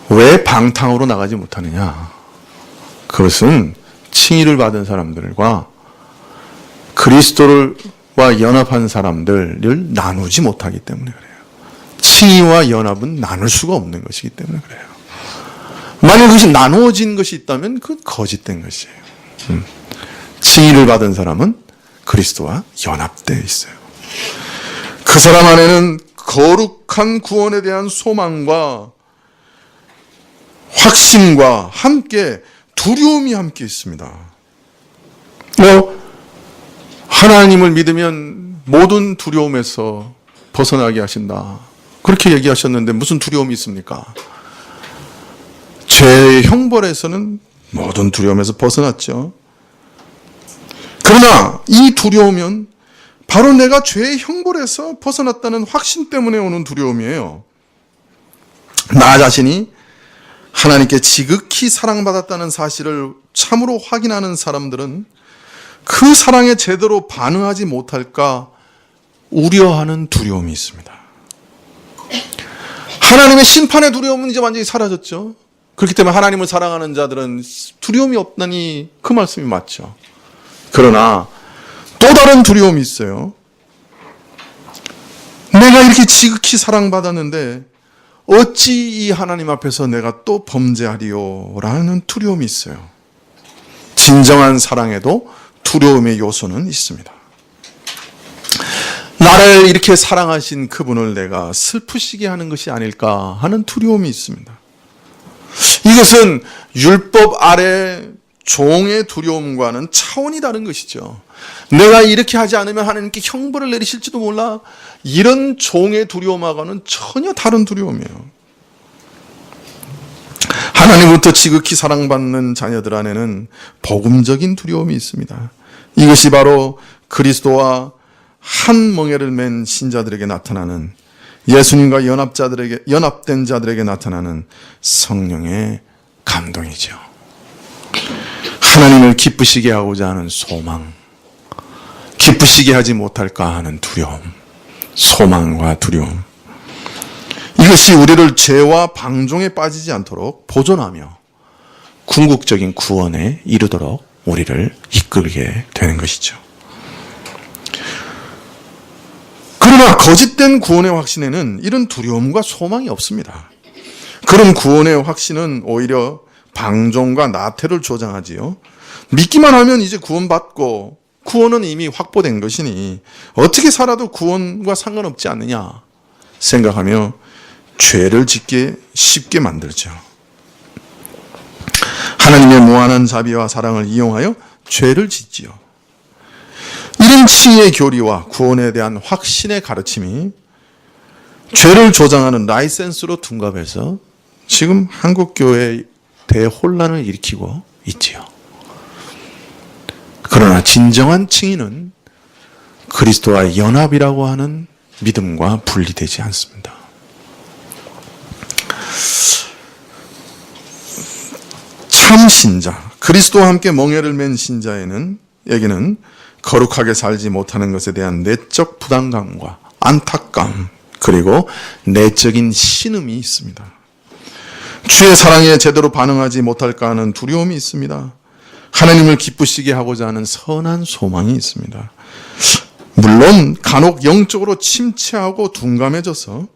왜 방탕으로 나가지 못하느냐? 그것은 칭의를 받은 사람들과 그리스도와 연합한 사람들을 나누지 못하기 때문에 그래요. 칭의와 연합은 나눌 수가 없는 것이기 때문에 그래요. 만약 그것이 나누어진 것이 있다면 그건 거짓된 것이에요. 칭의를 받은 사람은 그리스도와 연합되어 있어요. 그 사람 안에는 거룩한 구원에 대한 소망과 확신과 함께 두려움이 함께 있습니다. 하나님을 믿으면 모든 두려움에서 벗어나게 하신다. 그렇게 얘기하셨는데 무슨 두려움이 있습니까? 죄의 형벌에서는 모든 두려움에서 벗어났죠. 그러나 이 두려움은 바로 내가 죄의 형벌에서 벗어났다는 확신 때문에 오는 두려움이에요. 나 자신이 하나님께 지극히 사랑받았다는 사실을 참으로 확인하는 사람들은 그 사랑에 제대로 반응하지 못할까 우려하는 두려움이 있습니다. 하나님의 심판의 두려움은 이제 완전히 사라졌죠. 그렇기 때문에 하나님을 사랑하는 자들은 두려움이 없다니 그 말씀이 맞죠. 그러나 또 다른 두려움이 있어요. 내가 이렇게 지극히 사랑받았는데 어찌 이 하나님 앞에서 내가 또 범죄하리요? 라는 두려움이 있어요. 진정한 사랑에도 두려움의 요소는 있습니다. 나를 이렇게 사랑하신 그분을 내가 슬프시게 하는 것이 아닐까 하는 두려움이 있습니다. 이것은 율법 아래 종의 두려움과는 차원이 다른 것이죠. 내가 이렇게 하지 않으면 하나님께 형벌을 내리실지도 몰라. 이런 종의 두려움하고는 전혀 다른 두려움이에요. 하나님부터 지극히 사랑받는 자녀들 안에는 복음적인 두려움이 있습니다. 이것이 바로 그리스도와 한 멍에를 맨 신자들에게 나타나는, 예수님과 연합된 자들에게 나타나는 성령의 감동이죠. 하나님을 기쁘시게 하고자 하는 소망, 기쁘시게 하지 못할까 하는 두려움, 소망과 두려움. 이것이 우리를 죄와 방종에 빠지지 않도록 보존하며 궁극적인 구원에 이르도록 우리를 이끌게 되는 것이죠. 그러나 거짓된 구원의 확신에는 이런 두려움과 소망이 없습니다. 그런 구원의 확신은 오히려 방종과 나태를 조장하지요. 믿기만 하면 이제 구원받고 구원은 이미 확보된 것이니 어떻게 살아도 구원과 상관없지 않느냐 생각하며 죄를 짓게 쉽게 만들죠. 하나님의 무한한 자비와 사랑을 이용하여 죄를 짓지요. 이런 칭의의 교리와 구원에 대한 확신의 가르침이 죄를 조장하는 라이센스로 둔갑해서 지금 한국 교회에 대혼란을 일으키고 있지요. 그러나 진정한 칭의는 그리스도와 연합이라고 하는 믿음과 분리되지 않습니다. 참 신자, 그리스도와 함께 멍에를 맨 신자에게는 거룩하게 살지 못하는 것에 대한 내적 부담감과 안타까움, 그리고 내적인 신음이 있습니다. 주의 사랑에 제대로 반응하지 못할까 하는 두려움이 있습니다. 하나님을 기쁘시게 하고자 하는 선한 소망이 있습니다. 물론 간혹 영적으로 침체하고 둔감해져서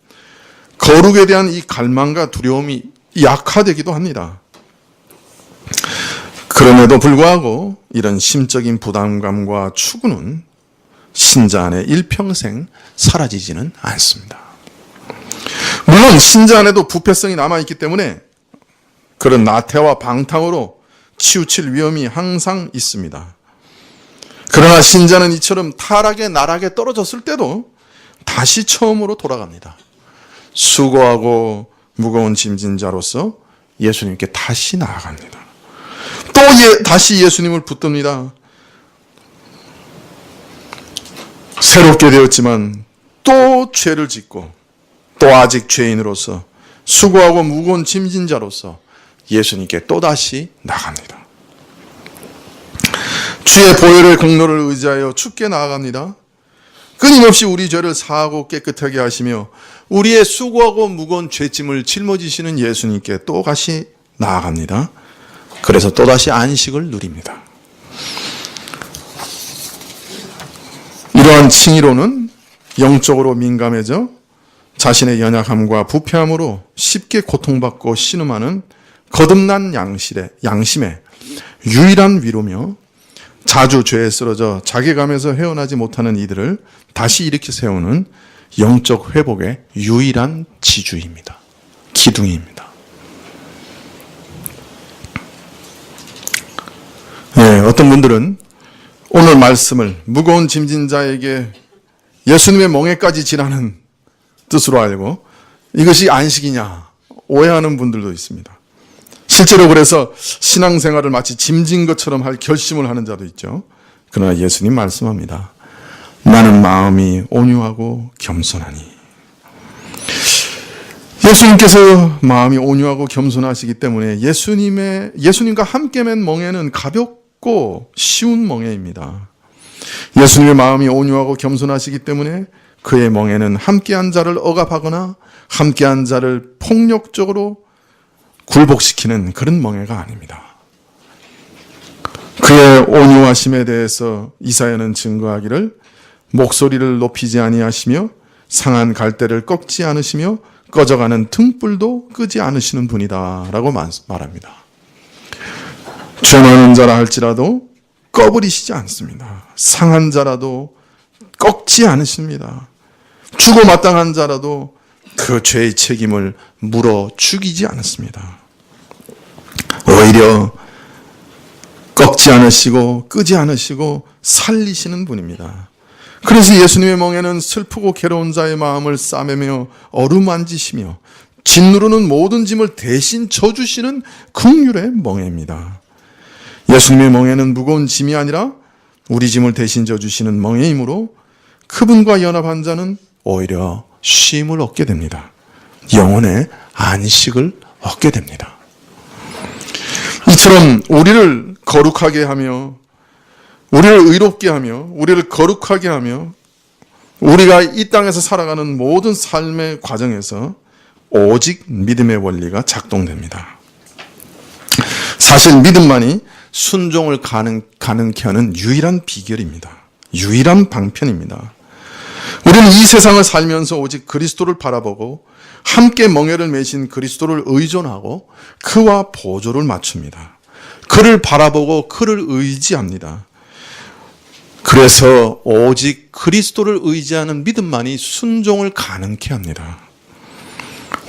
거룩에 대한 이 갈망과 두려움이 약화되기도 합니다. 그럼에도 불구하고 이런 심적인 부담감과 추구는 신자 안에 일평생 사라지지는 않습니다. 물론 신자 안에도 부패성이 남아있기 때문에 그런 나태와 방탕으로 치우칠 위험이 항상 있습니다. 그러나 신자는 이처럼 타락의 나락에 떨어졌을 때도 다시 처음으로 돌아갑니다. 수고하고 무거운 짐진 자로서 예수님께 다시 나아갑니다. 또 다시 예수님을 붙듭니다. 새롭게 되었지만 또 죄를 짓고 또 아직 죄인으로서 수고하고 무거운 짐진 자로서 예수님께 또다시 나갑니다. 주의 보혈의 공로를 의지하여 주께 나아갑니다. 끊임없이 우리 죄를 사하고 깨끗하게 하시며 우리의 수고하고 무거운 죄짐을 짊어지시는 예수님께 또다시 나아갑니다. 그래서 또다시 안식을 누립니다. 이러한 칭의로는 영적으로 민감해져 자신의 연약함과 부패함으로 쉽게 고통받고 신음하는 거듭난 양심의 유일한 위로며 자주 죄에 쓰러져 자괴감에서 헤어나지 못하는 이들을 다시 일으켜 세우는 영적 회복의 유일한 지주입니다. 기둥입니다. 어떤 분들은 오늘 말씀을 무거운 짐진 자에게 예수님의 멍에까지 지라는 뜻으로 알고 이것이 안식이냐 오해하는 분들도 있습니다. 실제로 그래서 신앙생활을 마치 짐진 것처럼 할 결심을 하는 자도 있죠. 그러나 예수님 말씀합니다. 나는 마음이 온유하고 겸손하니. 예수님께서 마음이 온유하고 겸손하시기 때문에 예수님과 함께 맨 멍에는 가볍고 쉬운 멍에입니다. 예수님의 마음이 온유하고 겸손하시기 때문에 그의 멍에는 함께한 자를 억압하거나 함께한 자를 폭력적으로 굴복시키는 그런 멍에가 아닙니다. 그의 온유하심에 대해서 이사야는 증거하기를 목소리를 높이지 아니하시며 상한 갈대를 꺾지 않으시며 꺼져가는 등불도 끄지 않으시는 분이다 라고 말합니다. 죄 많은 자라 할지라도 꺼버리시지 않습니다. 상한 자라도 꺾지 않으십니다. 죽어마땅한 자라도 그 죄의 책임을 물어 죽이지 않았습니다. 오히려 꺾지 않으시고 끄지 않으시고 살리시는 분입니다. 그래서 예수님의 멍에는 슬프고 괴로운 자의 마음을 싸매며 어루만지시며 짓누르는 모든 짐을 대신 져주시는 긍휼의 멍에입니다. 예수님의 멍에는 무거운 짐이 아니라 우리 짐을 대신 져주시는 멍에이므로 그분과 연합한 자는 오히려 쉼을 얻게 됩니다. 영혼의 안식을 얻게 됩니다. 이처럼 우리를 거룩하게 하며 우리를 의롭게 하며 우리를 거룩하게 하며 우리가 이 땅에서 살아가는 모든 삶의 과정에서 오직 믿음의 원리가 작동됩니다. 사실 믿음만이 순종을 가능케 하는 유일한 비결입니다. 유일한 방편입니다. 우리는 이 세상을 살면서 오직 그리스도를 바라보고 함께 멍에를 메신 그리스도를 의존하고 그와 보조를 맞춥니다. 그를 바라보고 그를 의지합니다. 그래서 오직 그리스도를 의지하는 믿음만이 순종을 가능케 합니다.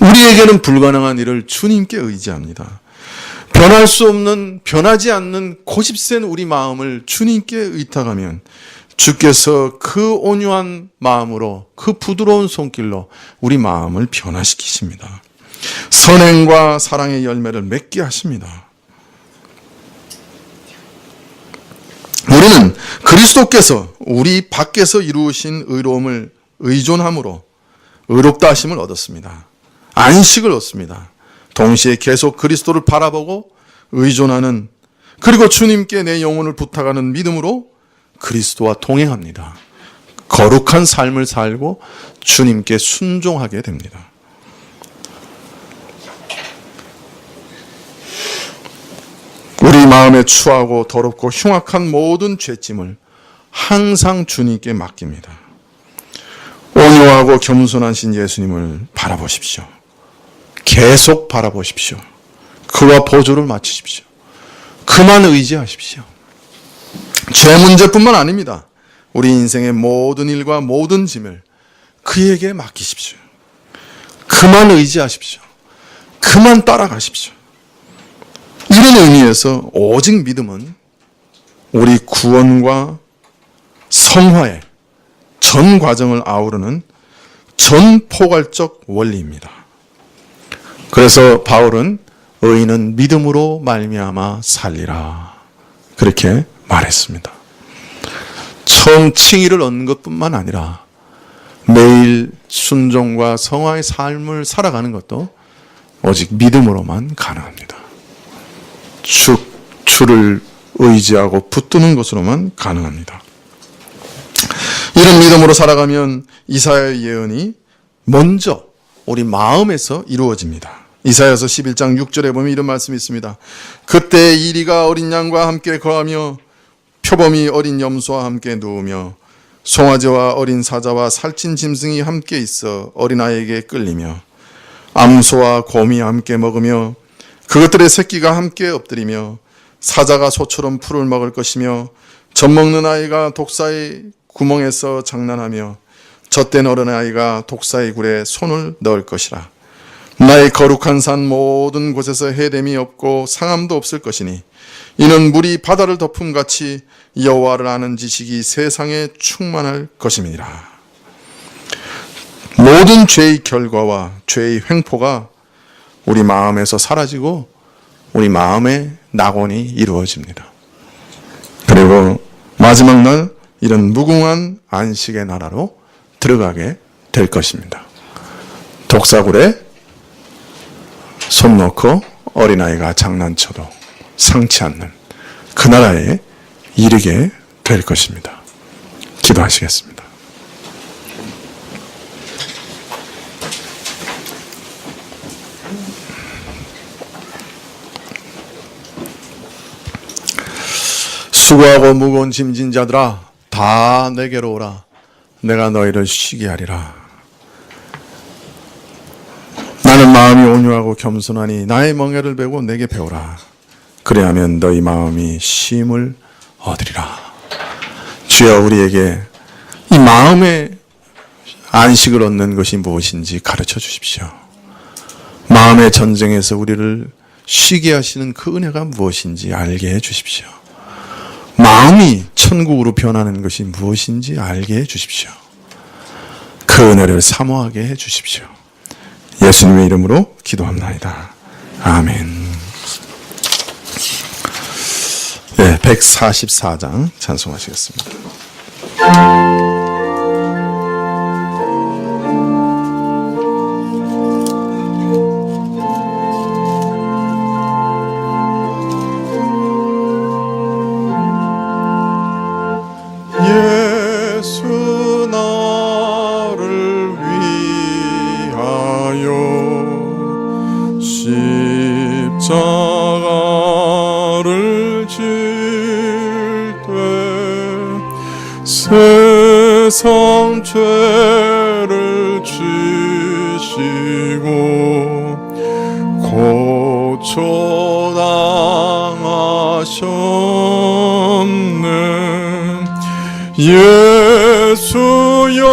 우리에게는 불가능한 일을 주님께 의지합니다. 변할 수 없는, 변하지 않는 고집센 우리 마음을 주님께 의탁하면 주께서 그 온유한 마음으로, 그 부드러운 손길로 우리 마음을 변화시키십니다. 선행과 사랑의 열매를 맺게 하십니다. 우리는 그리스도께서 우리 밖에서 이루신 의로움을 의존함으로 의롭다 하심을 얻었습니다. 안식을 얻습니다. 동시에 계속 그리스도를 바라보고 의존하는, 그리고 주님께 내 영혼을 부탁하는 믿음으로 그리스도와 동행합니다. 거룩한 삶을 살고 주님께 순종하게 됩니다. 우리 마음에 추하고 더럽고 흉악한 모든 죄짐을 항상 주님께 맡깁니다. 온유하고 겸손하신 예수님을 바라보십시오. 계속 바라보십시오. 그와 보조를 맞추십시오. 그만 의지하십시오. 죄 문제뿐만 아닙니다. 우리 인생의 모든 일과 모든 짐을 그에게 맡기십시오. 그만 의지하십시오. 그만 따라가십시오. 이런 의미에서 오직 믿음은 우리 구원과 성화의 전 과정을 아우르는 전포괄적 원리입니다. 그래서 바울은 의인은 믿음으로 말미암아 살리라, 그렇게 말했습니다. 처음 칭의를 얻는 것뿐만 아니라 매일 순종과 성화의 삶을 살아가는 것도 오직 믿음으로만 가능합니다. 주를 의지하고 붙드는 것으로만 가능합니다. 이런 믿음으로 살아가면 이사야의 예언이 먼저 우리 마음에서 이루어집니다. 이사야서 11장 6절에 보면 이런 말씀이 있습니다. 그때 이리가 어린 양과 함께 거하며 표범이 어린 염소와 함께 누우며 송아지와 어린 사자와 살찐 짐승이 함께 있어 어린아이에게 끌리며 암소와 곰이 함께 먹으며 그것들의 새끼가 함께 엎드리며 사자가 소처럼 풀을 먹을 것이며 젖먹는 아이가 독사의 구멍에서 장난하며 젖된 어린아이가 독사의 굴에 손을 넣을 것이라. 나의 거룩한 산 모든 곳에서 해됨이 없고 상함도 없을 것이니 이는 물이 바다를 덮음같이 여호와를 아는 지식이 세상에 충만할 것임이니라. 모든 죄의 결과와 죄의 횡포가 우리 마음에서 사라지고 우리 마음의 낙원이 이루어집니다. 그리고 마지막 날 이런 무궁한 안식의 나라로 들어가게 될 것입니다. 독사굴에 손 놓고 어린아이가 장난쳐도 상치 않는 그 나라에 이르게 될 것입니다. 기도하시겠습니다. 수고하고 무거운 짐진 자들아 다 내게로 오라. 내가 너희를 쉬게 하리라. 나는 마음이 온유하고 겸손하니 나의 멍에를 베고 내게 배우라. 그래야면 너희 마음이 쉼을 얻으리라. 주여, 우리에게 이 마음의 안식을 얻는 것이 무엇인지 가르쳐 주십시오. 마음의 전쟁에서 우리를 쉬게 하시는 그 은혜가 무엇인지 알게 해 주십시오. 마음이 천국으로 변하는 것이 무엇인지 알게 해 주십시오. 그 은혜를 사모하게 해 주십시오. 예수님의 이름으로 기도합나이다. 아멘. 네, 144장 찬송하시겠습니다. 예수 나를 위하여 십자가를 질 때 세상 죄를 지시고 초당하셨네. 예수여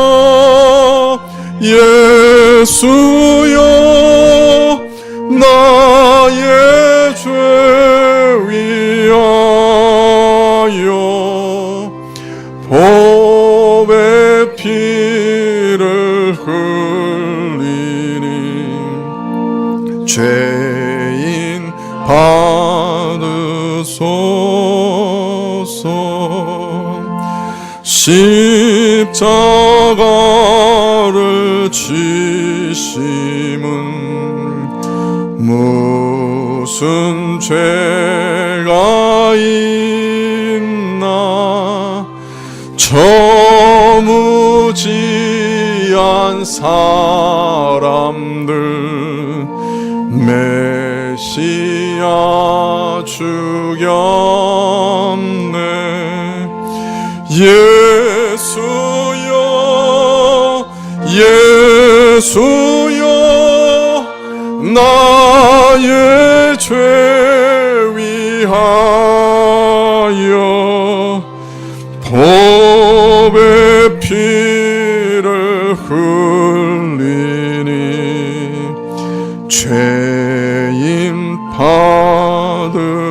예수여 나의 죄 위하여 보배 피를 흘리니 죄인 받으소서. 십자가를 지심은 무슨 죄가 있나. 저무지한 사람들 메시아 죽였네. 예수여 예수여 나의 죄 위하여 보배 피를 흘리니 죄인 받으소서.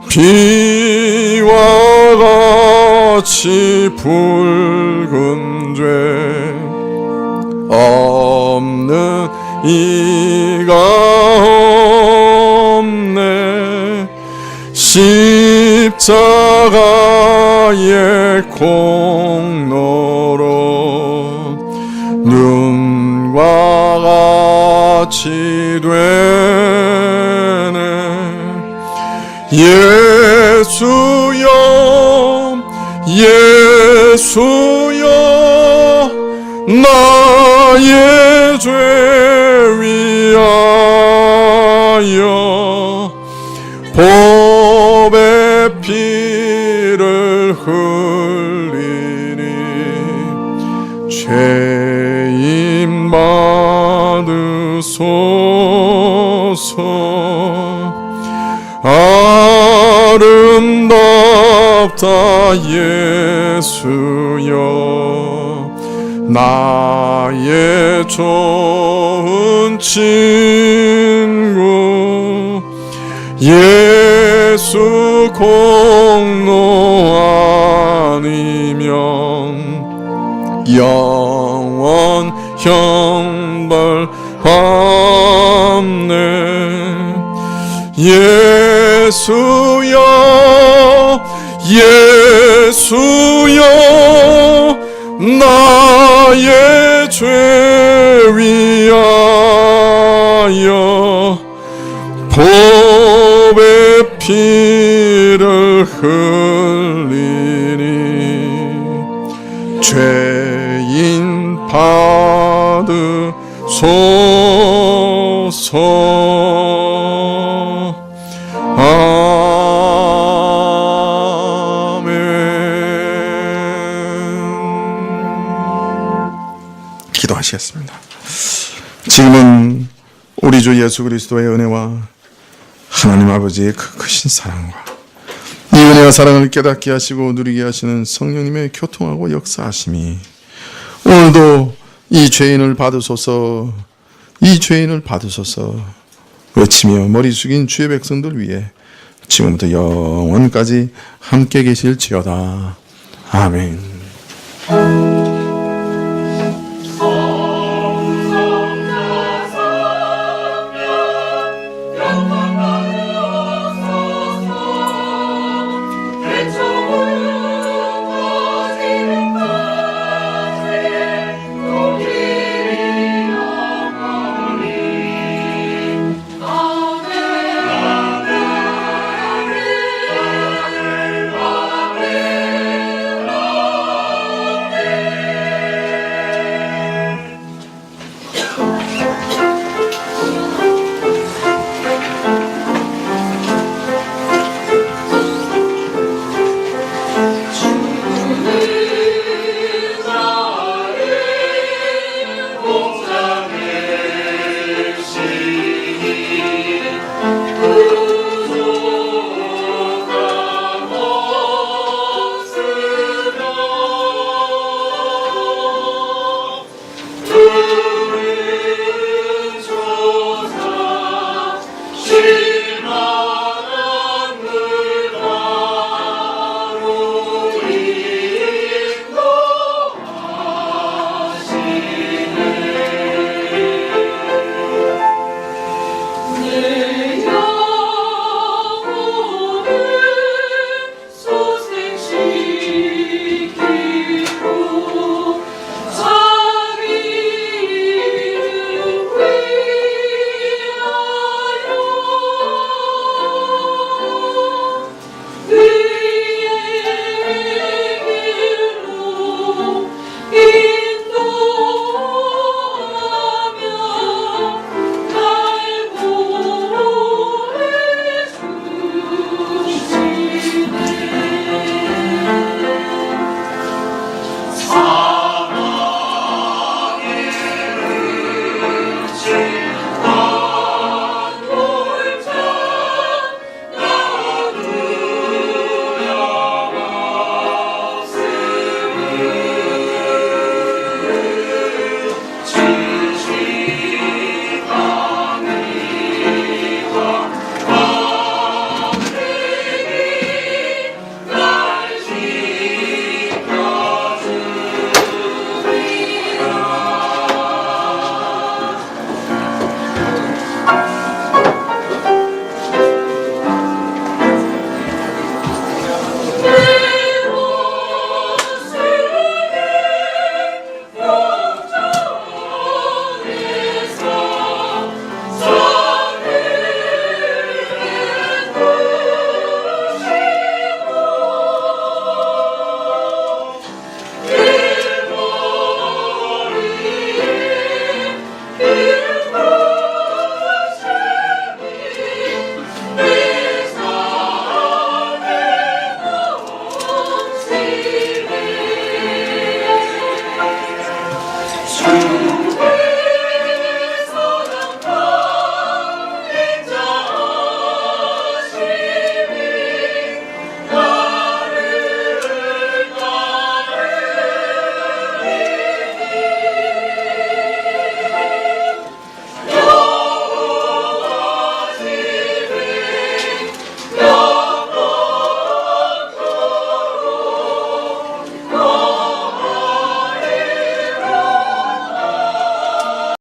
비와 같이 붉은 죄 없는 이가 없네. 십자가의 공로로 눈과 같이 되네. 예수여 예수여 나의 죄 위하여 보배 피를 흘리니 죄인 받으소서. 아름답다 예수여 나의 좋은 친구. 예수 공로 아니면 영원 형벌 받네. 예수여 예수여 나의 죄 위하여 보배 피를 흘리니 죄인 받으소서. 기도하시겠습니다. 지금은 우리 주 예수 그리스도의 은혜와 하나님 아버지의 그 크신 사랑과 이 은혜와 사랑을 깨닫게 하시고 누리게 하시는 성령님의 교통하고 역사하심이 오늘도 이 죄인을 받으소서, 이 죄인을 받으소서 외치며 머리 숙인 주의 백성들 위해 지금부터 영원까지 함께 계실지어다. 아멘.